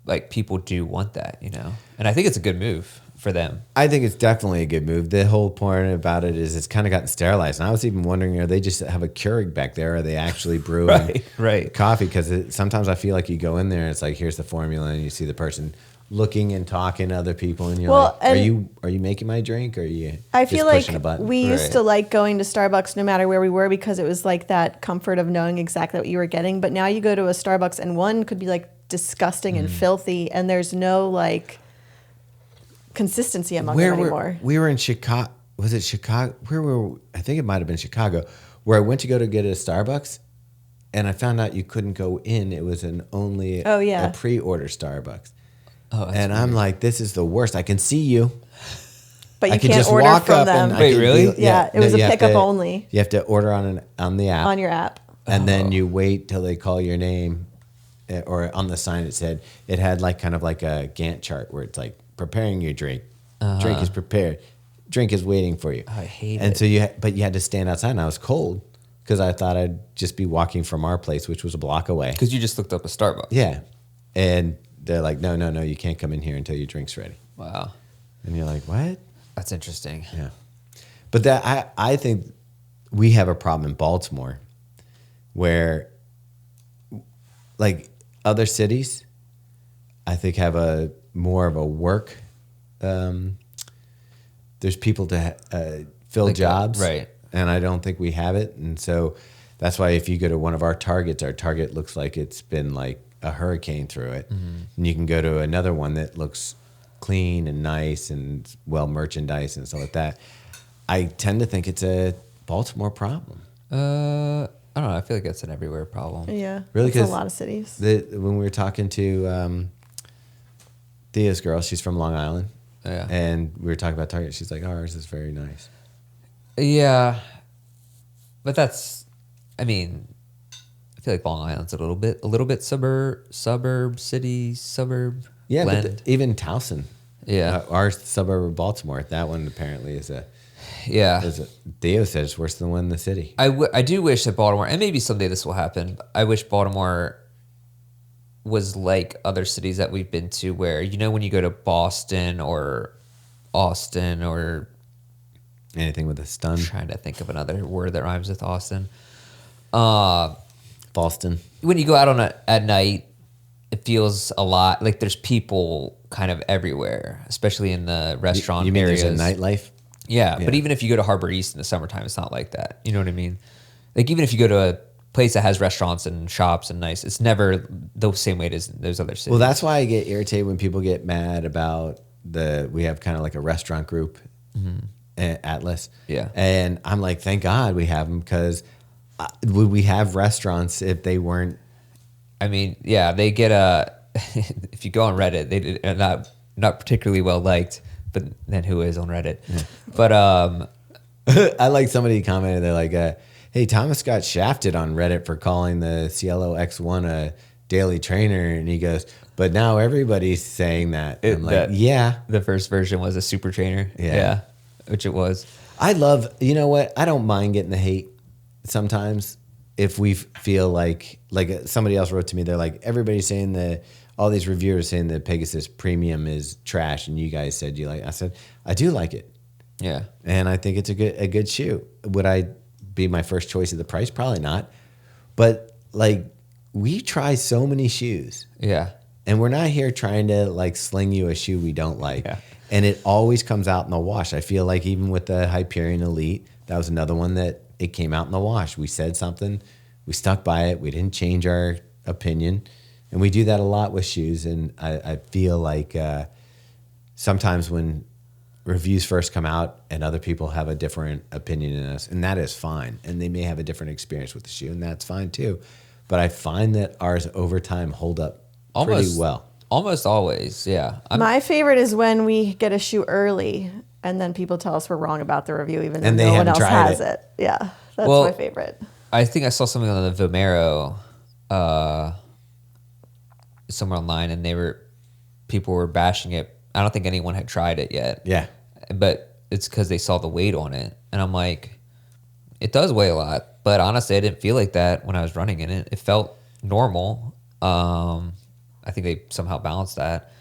like people do want that, and I think it's a good move for them. I think it's definitely a good move. The whole point about it is it's kind of gotten sterilized. And I was even wondering, are they just have a Keurig back there? Or are they actually brewing Right. coffee? Because sometimes I feel like you go in there and it's like, here's the formula, and you see the person looking and talking to other people, and you're Well, like, and are you making my drink, or are you I just feel like pushing a button? we used Right. to like going to Starbucks no matter where we were, because it was like that comfort of knowing exactly what you were getting. But now you go to a Starbucks and one could be like disgusting and filthy, and there's no like consistency among them anymore. We were in Chicago. Was it Chicago? Where were we? I think it might have been Chicago, where I went to go to get a Starbucks, and I found out you couldn't go in. It was only a pre-order Starbucks. Oh, that's and I'm like, this is the worst. I can see you. But you I can can't just order walk from up them and I Wait, can really? Yeah, it was a you have pickup to- only. You have to order on the app, on your app. and then you wait till they call your name, or on the sign it had like kind of like a Gantt chart where it's like preparing your drink. Drink is prepared. Drink is waiting for you. I hate and it. so you had to stand outside, and I was cold because I thought I'd just be walking from our place, which was a block away. Because you just looked up a Starbucks. Yeah. And they're like, no, you can't come in here until your drink's ready. Wow. And you're like, what? That's interesting. Yeah. But that I think we have a problem in Baltimore where like other cities, I think have a more of a work. There's people to fill Like jobs, right? And I don't think we have it, and so that's why if you go to one of our target looks like it's been like a hurricane through it, and you can go to another one that looks clean and nice and well merchandised and stuff like that. I tend to think it's a Baltimore problem. I don't know. I feel like it's an everywhere problem. Yeah. Really? It's a 'Cause lot of cities. When we were talking to Thea's girl, she's from Long Island, Yeah. and we were talking about Target. She's like, ours is very nice. Yeah. But that's, I mean, I feel like Long Island's a little bit suburb, city, suburb. Yeah, blend. but even Towson, Yeah. our suburb of Baltimore, that one apparently is a. Yeah. Theo said it's worse than the one in the city. I do wish that Baltimore, and maybe someday this will happen, I wish Baltimore was like other cities that we've been to where, you know, when you go to Boston or Austin or Anything with a stun. I'm trying to think of another word that rhymes with Austin. Boston. When you go out at night, it feels a lot like there's people kind of everywhere, especially in the restaurant You mean areas. there's a nightlife? Yeah, Yeah. but even if you go to Harbor East in the summertime, it's not like that. You know what I mean? Like even if you go to a place that has restaurants and shops and nice, it's never the same way it is in those other cities. Well, that's why I get irritated when people get mad about we have kind of like a restaurant group, Atlas. Yeah. And I'm like, thank God we have them, because would we have restaurants if they weren't? I mean, yeah, they get if you go on Reddit, they're not particularly well liked, but then who is on Reddit? But I like somebody commented, they're like, hey, Thomas got shafted on Reddit for calling the Cielo X1 a daily trainer. And he goes, but now everybody's saying that. I'm like, yeah. the first version was a super trainer. Yeah. Which it was. I love, you know what? I don't mind getting the hate sometimes if we feel like somebody else wrote to me, they're like, everybody's saying all these reviewers saying the Pegasus Premium is trash, and you guys said you like. I said I do like it, Yeah. and I think it's a good shoe. Would I be my first choice at the price? Probably not, but like we try so many shoes, Yeah. and we're not here trying to like sling you a shoe we don't like. Yeah. And it always comes out in the wash. I feel like even with the Hyperion Elite, that was another one that it came out in the wash. We said something, we stuck by it, we didn't change our opinion. And we do that a lot with shoes. And I feel like sometimes when reviews first come out and other people have a different opinion than us, and that is fine. And they may have a different experience with the shoe, and that's fine too. But I find that ours over time hold up pretty well. Almost always, yeah. My favorite is when we get a shoe early and then people tell us we're wrong about the review, even though And they no one haven't else tried has it. it. Yeah, that's Well, my favorite. I think I saw something on the Vomero somewhere online, and people were bashing it. I don't think anyone had tried it yet. Yeah. But it's because they saw the weight on it. And I'm like, it does weigh a lot. But honestly, I didn't feel like that when I was running in it. It felt normal. I think they somehow balanced that.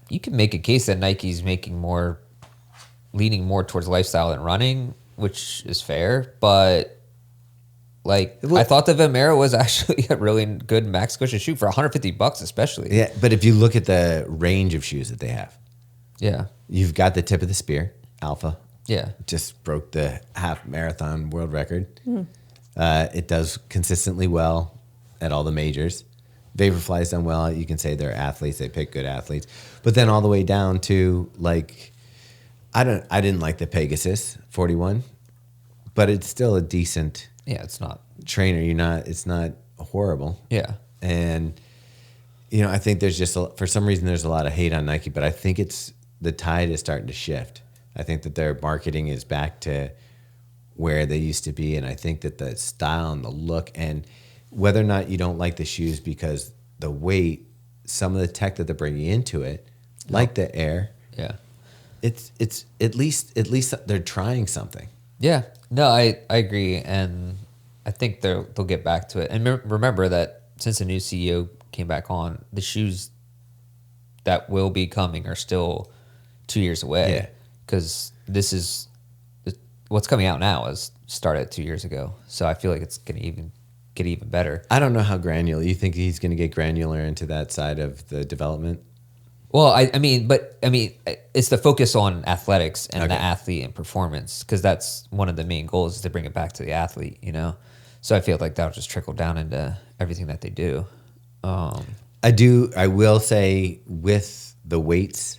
You can make a case that Nike's leaning more towards lifestyle than running, which is fair. But I thought the Vomero was actually a really good max cushion shoe for $150, especially. Yeah, but if you look at the range of shoes that they have, Yeah. you've got the tip of the spear, Alpha. Yeah. Just broke the half marathon world record. It does consistently well at all the majors. Vaporfly's done well. You can say they're athletes. They pick good athletes. But then all the way down to like, I didn't like the Pegasus 41, but it's still a decent Yeah, it's not. trainer. It's not horrible. Yeah. And, I think there's just, for some reason, there's a lot of hate on Nike, but I think the tide is starting to shift. I think that their marketing is back to where they used to be. And I think that the style and the look, and whether or not you don't like the shoes because the weight, some of the tech that they're bringing into it, like the Air, Yeah. it's at least they're trying something. Yeah. No, I agree. And I think they'll get back to it. And remember that since the new CEO came back on, the shoes that will be coming are still 2 years away. Yeah. Because this is what's coming out now is started 2 years ago. So I feel like it's going to get even better. I don't know how granular. You think he's going to get granular into that side of the development? Well, I mean, it's the focus on athletics and the Okay. athlete and performance, because that's one of the main goals, is to bring it back to the athlete, you know? So I feel like that'll just trickle down into everything that they do. I will say with the weights,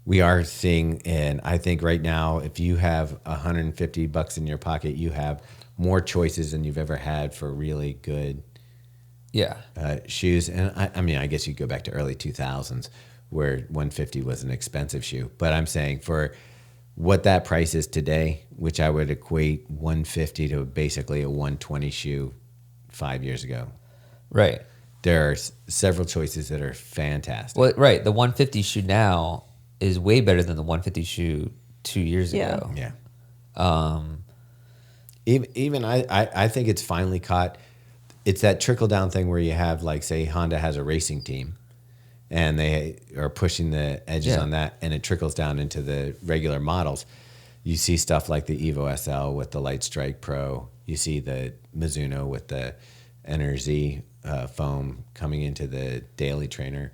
we are seeing, and I think right now, if you have $150 in your pocket, you have more choices than you've ever had for really good Yeah. shoes. And I mean, I guess you go back to early 2000s where 150 was an expensive shoe. But I'm saying for what that price is today, which I would equate 150 to basically a 120 shoe 5 years ago, Right. there are several choices that are fantastic. Well, right. The 150 shoe now is way better than the 150 shoe 2 years Yeah. ago. Yeah. Even I think it's finally caught. It's that trickle down thing where you have, like, say Honda has a racing team and they are pushing the edges Yeah. on that, and it trickles down into the regular models. You see stuff like the Evo SL with the Light Strike Pro. You see the Mizuno with the NRZ foam coming into the Daily Trainer.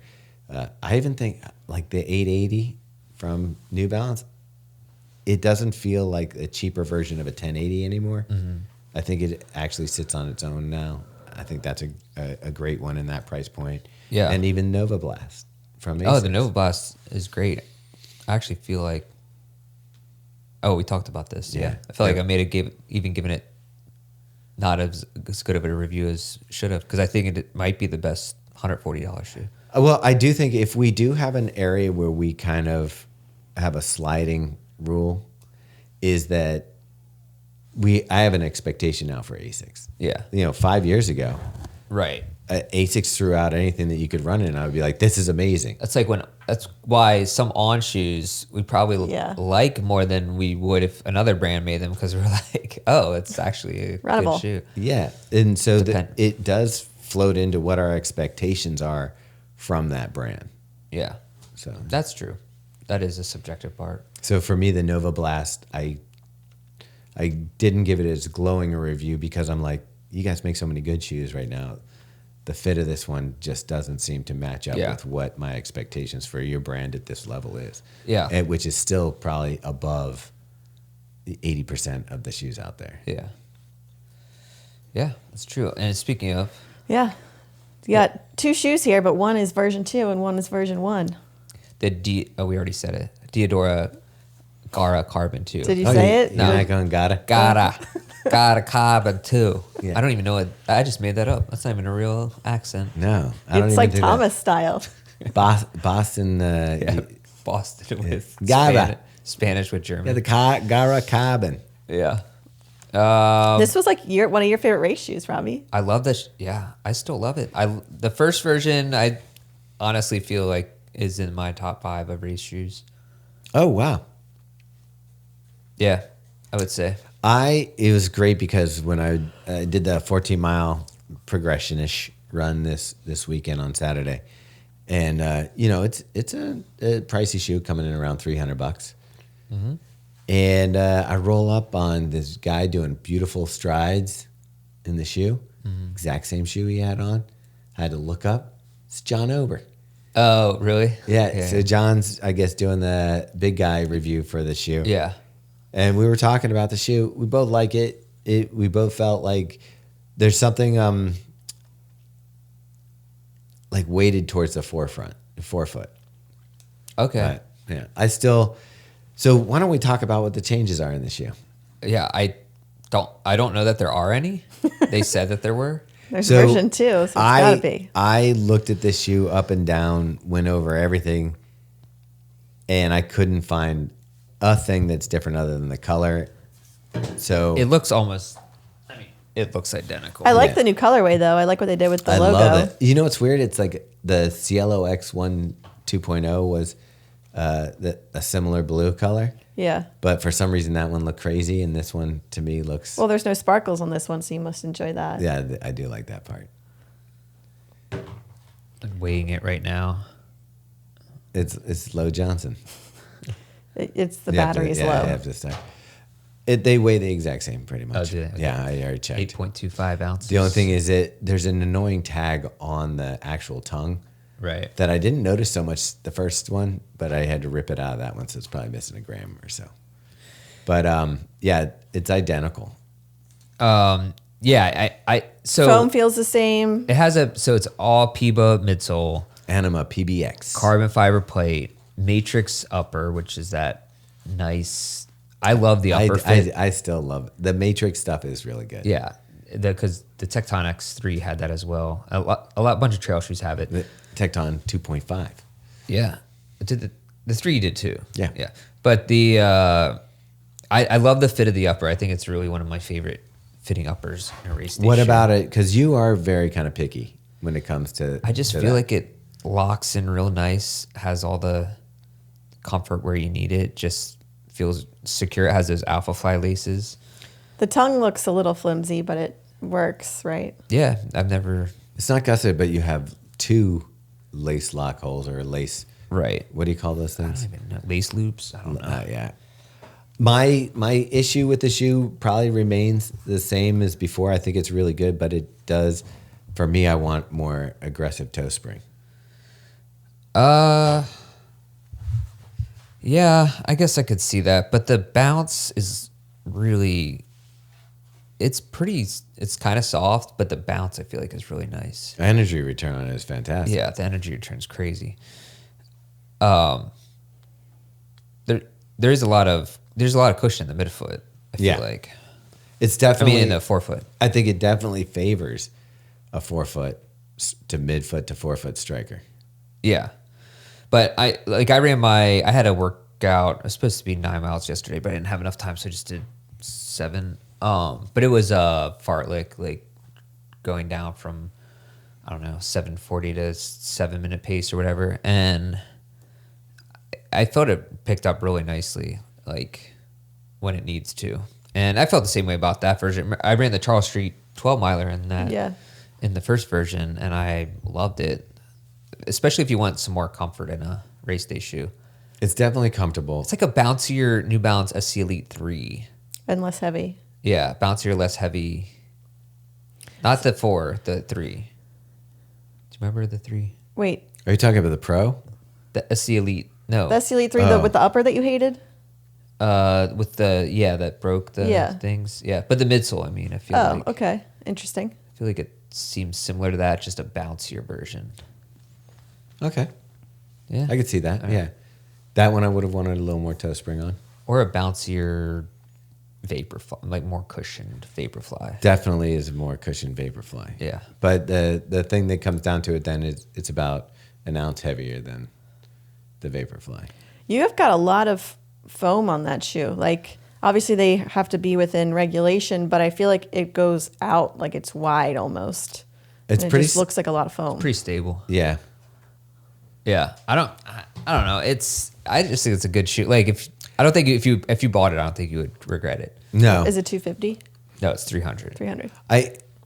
I even think like the 880 from New Balance, it doesn't feel like a cheaper version of a 1080 anymore. I think it actually sits on its own now. I think that's a great one in that price point. Yeah. And even Nova Blast from Asics. Oh, the Nova Blast is great. I actually feel like. Oh, we talked about this. Yeah. Yeah. I feel like I may have given it not as good of a review as should have, because I think it might be the best $140 shoe. Well, I do think if we do have an area where we kind of have a sliding rule, is that I have an expectation now for Asics. Yeah. 5 years ago, Right. Asics threw out anything that you could run in. I would be like, this is amazing. That's why some On shoes we probably Yeah. like more than we would if another brand made them, because we're like, oh, it's actually a Runnable. good shoe. Yeah. And so Depend- it does float into what our expectations are from that brand. Yeah. So That's true. That is a subjective part. So for me, the Nova Blast, I didn't give it as glowing a review because I'm like, you guys make so many good shoes right now. The fit of this one just doesn't seem to match up Yeah. with what my expectations for your brand at this level is. Yeah. And which is still probably above the 80% of the shoes out there. Yeah. Yeah, that's true. And speaking of, Yeah. You got two shoes here, but one is version 2 and one is version 1. we already said it. Diadora Gara Carbon 2. Did you say it? You're not going gotta? Gara Carbon 2. Yeah. I don't even know it. I just made that up. That's not even a real accent. No. I don't It's even like think Thomas style. that. Boston. Yeah. Boston with Gara. Spanish with Yeah, German. the Gara Carbon. Yeah. This was like one of your favorite race shoes, Robbie. I love this. Yeah, I still love it. The first version, I honestly feel like is in my top 5 of race shoes. Oh, wow. Yeah, I would say. It was great because when I did the 14-mile progression-ish run this weekend on Saturday, and it's a pricey shoe coming in around $300. Mm-hmm. And I roll up on this guy doing beautiful strides in the shoe, exact same shoe he had on. I had to look up. It's John Ober. Oh, really? Yeah. So John's, I guess, doing the big guy review for the shoe. Yeah. And we were talking about the shoe. We both like it. We both felt like there's something like weighted towards the forefoot. Okay. But, yeah. So why don't we talk about what the changes are in the shoe? Yeah, I don't know that there are any. They said that there were. There's So version 2, so it's gotta be. I looked at this shoe up and down, went over everything, and I couldn't find a thing that's different other than the color. So It looks almost. I mean, it looks identical. I like Yeah. the new colorway though. I like what they did with the I logo. love it. You know what's weird? It's like the Cielo X1 2.0 was a similar blue color. Yeah. But for some reason, that one looked crazy, and this one to me looks. Well, there's no sparkles on this one, so you must enjoy that. Yeah, I do like that part. I'm weighing it right now. It's low Johnson. It's the You have to- battery is yeah, low. You have to start. They weigh the exact same pretty much. Oh, do they? Okay. Yeah, I already checked. 8.25 ounces. The only thing is there's an annoying tag on the actual tongue Right. that I didn't notice so much the first one, but I had to rip it out of that one, so it's probably missing a gram or so. But yeah, it's identical. Yeah, so Foam feels the same. it has so it's all PIBA midsole, Anima PBX. carbon fiber plate, matrix upper, which is that nice. I love the upper fit. I still love it. The Matrix stuff is really good. Yeah, because the Tecton X3 had that as well. A bunch of trail shoes have it. The Tecton 2.5. Yeah, the 3 did too. Yeah. yeah. But the I love the fit of the upper. I think it's really one of my favorite fitting uppers in a race day What shoe. about it? Because you are very kind of picky when it comes to. I just to feel that. like it locks in real nice, has all the comfort where you need it, just feels secure. It has those Alpha Fly laces. The tongue looks a little flimsy, but it works, right? Yeah, I've never. It's not gusset, but you have 2 lace lock holes or lace. Right. What do you call those I don't things? even know. Lace loops? I don't know. Yeah. My issue with the shoe probably remains the same as before. I think it's really good, but it does. For me, I want more aggressive toe spring. Yeah, I guess I could see that. But the bounce is really. It's kind of soft, but the bounce I feel like is really nice. Energy return on it is fantastic. Yeah, the energy return's crazy. There's a lot of cushion in the midfoot. I feel Yeah. like. It's I definitely. mean, in the forefoot. I think it definitely favors a 4-foot to midfoot to 4-foot striker. Yeah, but I had a workout. It was supposed to be 9 miles yesterday, but I didn't have enough time, so I just did 7. But it was fartlek, like going down from I don't know 7:40 to 7-minute pace or whatever, and I felt it picked up really nicely, like when it needs to. And I felt the same way about that version. I ran the Charles Street 12 miler in that. Yeah. In the first version, and I loved it, especially if you want some more comfort in a race day shoe. It's definitely comfortable. It's like a bouncier New Balance SC Elite 3. And less heavy. Yeah, bouncier, less heavy. Not the 4, the 3. Do you remember the 3? Wait, Are you talking about the Pro? The SC Elite. No. that's the Elite 3 Oh. with the upper that you hated? With that broke the Yeah. things. Yeah, but the midsole, I mean, I feel Oh, like okay. Interesting. I feel like it seems similar to that, just a bouncier version. Okay. Yeah. I could see that. Yeah. That one I would have wanted a little more toe spring on. Or a bouncier Vaporfly, like more cushioned Vaporfly. Definitely is a more cushioned Vaporfly. Yeah. But the thing that comes down to it then is it's about an ounce heavier than the Vaporfly. You have got a lot of foam on that shoe. Like, obviously they have to be within regulation, but I feel like it goes out, like it's wide almost. It's And pretty it just looks like a lot of foam. Pretty stable. Yeah. Yeah, I don't know. I just think it's a good shoe. Like if you bought it, I don't think you would regret it. No. Is it 250? No, it's 300. 300?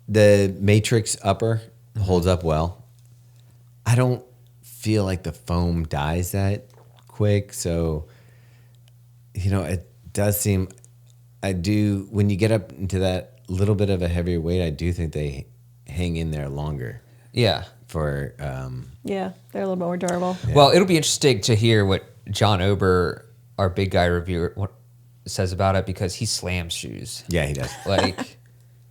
The Matrix upper holds up well. I don't feel like the foam dies that quick, so it does seem when you get up into that little bit of a heavier weight, I do think they hang in there longer Yeah. for Yeah, they're a little bit more durable. Well, it'll be interesting to hear what John Ober, our big guy reviewer, says about it because he slams shoes. yeah, he does. Like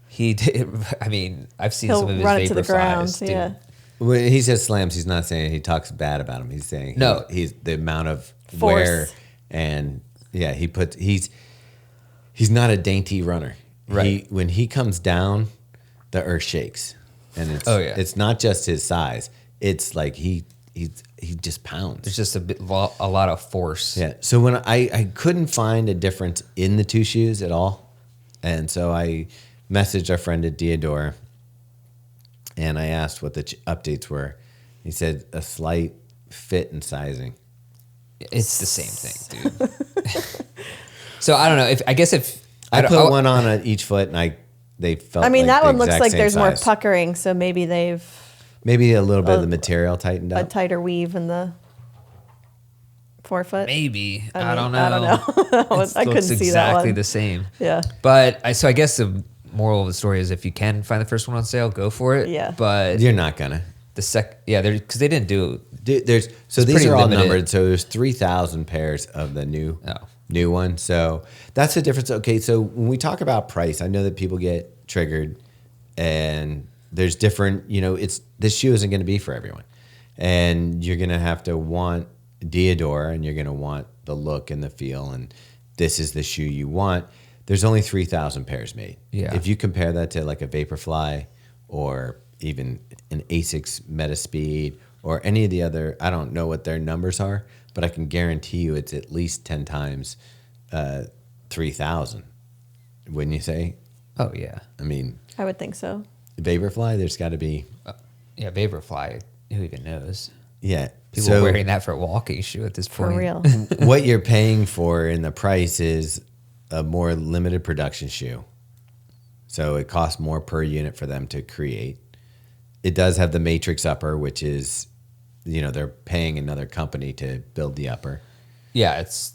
he did. I mean, I've seen He'll some of his run it to the Vaporflies, ground. dude. Yeah. When he says slams, he's not saying he talks bad about him. He's saying No. he's the amount of Force. wear and yeah, he's not a dainty runner. Right. When he comes down, the earth shakes, and it's not just his size. It's like he just pounds. There's just a lot of force. Yeah. So when I couldn't find a difference in the two shoes at all, and so I messaged our friend at Diadora, and I asked what the updates were. He said a slight fit and sizing. It's the same thing, dude. So I don't know if I don't- put one on each foot, and they felt. I mean, like that the one looks exact like same there's more size. puckering, so maybe they've Maybe a little bit of the material tightened a up. tighter weave in the forefoot. maybe I I mean, don't know. I don't know. It I couldn't looks see that exactly one. the same. Yeah. But so I guess the moral of the story is if you can find the first one on sale, go for it. Yeah. But You're not gonna. because they didn't do. Dude, these pretty are all limited. numbered. So there's 3,000 pairs of the new one. So that's the difference. Okay, so when we talk about price, I know that people get triggered, and there's different. This shoe isn't going to be for everyone, and you're going to have to want Diadora, and you're going to want the look and the feel, and this is the shoe you want. There's only 3,000 pairs made. Yeah. If you compare that to like a Vaporfly or even an Asics Metaspeed or any of the other, I don't know what their numbers are, but I can guarantee you it's at least 10 times 3,000. Wouldn't you say? Oh yeah. I mean, I would think so. Vaporfly, there's got to be. Yeah, Vaporfly. Who even knows? Yeah. People are wearing that for a walking shoe at this For point. real. What you're paying for in the price is a more limited production shoe. So it costs more per unit for them to create. It does have the matrix upper, which is, they're paying another company to build the upper. Yeah, it's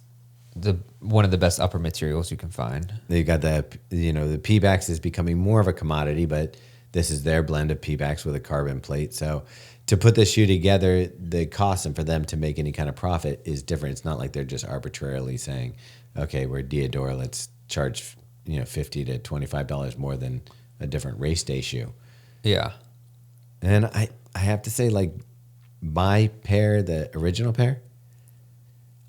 one of the best upper materials you can find. They got the P-backs is becoming more of a commodity, but this is their blend of P-backs with a carbon plate. So to put the shoe together, the cost and for them to make any kind of profit is different. It's not like they're just arbitrarily saying, okay, we're Diadora, let's charge $50 to $25 more than a different race day shoe. Yeah. And I have to say, like, my pair, the original pair,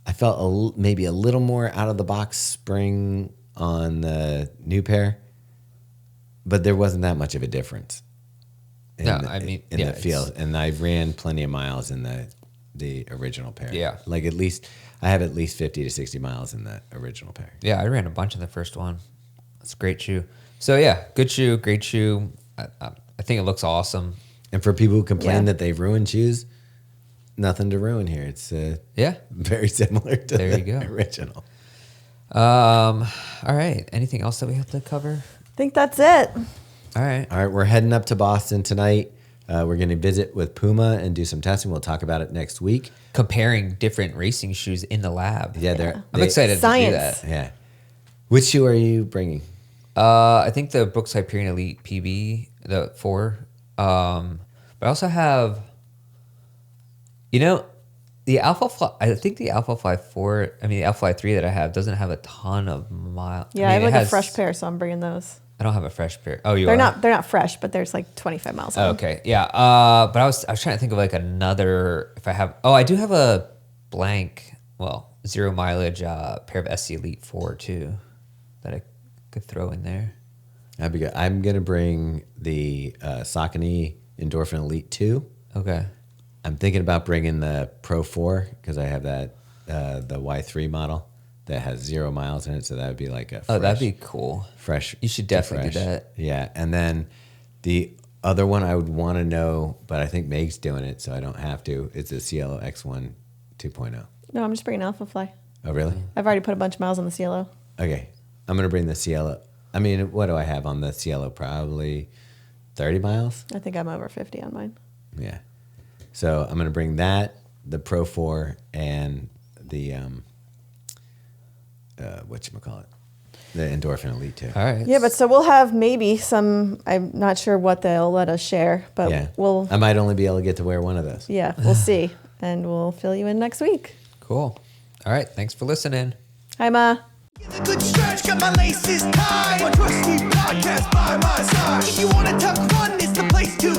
I felt maybe a little more out of the box spring on the new pair, but there wasn't that much of a difference. In the feel. And I ran plenty of miles in the original pair. Yeah. Like I have at least 50 to 60 miles in the original pair. Yeah, I ran a bunch in the first one. It's a great shoe. So yeah, good shoe, great shoe. I think it looks awesome. And for people who complain Yeah. that they've ruined shoes, nothing to ruin here. It's Yeah. very similar to There you the go. original. All right. Anything else that we have to cover? I think that's it. All right. All right, we're heading up to Boston tonight. We're going to visit with Puma and do some testing. We'll talk about it next week. Comparing different racing shoes in the lab. Yeah, I'm excited Science. to do that. Yeah. Which shoe are you bringing? I think the Brooks Hyperion Elite PB, the 4. But I also have, the Alpha Fly. I think the Alpha Fly 4. I mean, the Alpha Fly 3 that I have doesn't have a ton of miles. Yeah, I have like a fresh pair, so I'm bringing those. I don't have a fresh pair. Oh, They're are? not fresh, but there's like 25 miles on Oh, them. okay, yeah. But I was trying to think of like another. If I have, I do have a blank, 0 mileage pair of SC Elite 4 too, that I could throw in there. That'd be good. I'm going to bring the Saucony Endorphin Elite 2. Okay. I'm thinking about bringing the Pro 4 because I have that the Y3 model that has 0 miles in it. So that would be like a fresh, That'd be cool. fresh. You should to definitely do fresh. that. Yeah. And then the other one I would want to know, but I think Meg's doing it, so I don't have to. It's a Cielo X1 2.0. No, I'm just bringing Alpha Fly. Oh, really? I've already put a bunch of miles on the Cielo. Okay. I'm going to bring the Cielo. I mean, what do I have on the Cielo? Probably 30 miles? I think I'm over 50 on mine. Yeah. So I'm going to bring that, the Pro 4, and the, whatchamacallit? The Endorphin Elite 2. All right. Yeah, but so we'll have maybe some, I'm not sure what they'll let us share, but Yeah. we'll I might only be able to get to wear one of those. see. And we'll fill you in next week. Cool. All right. Thanks for listening. Hi, Ma. Get a good stretch, got my laces tied. My trusty podcast by my side. If you wanna tuck run, it's the place to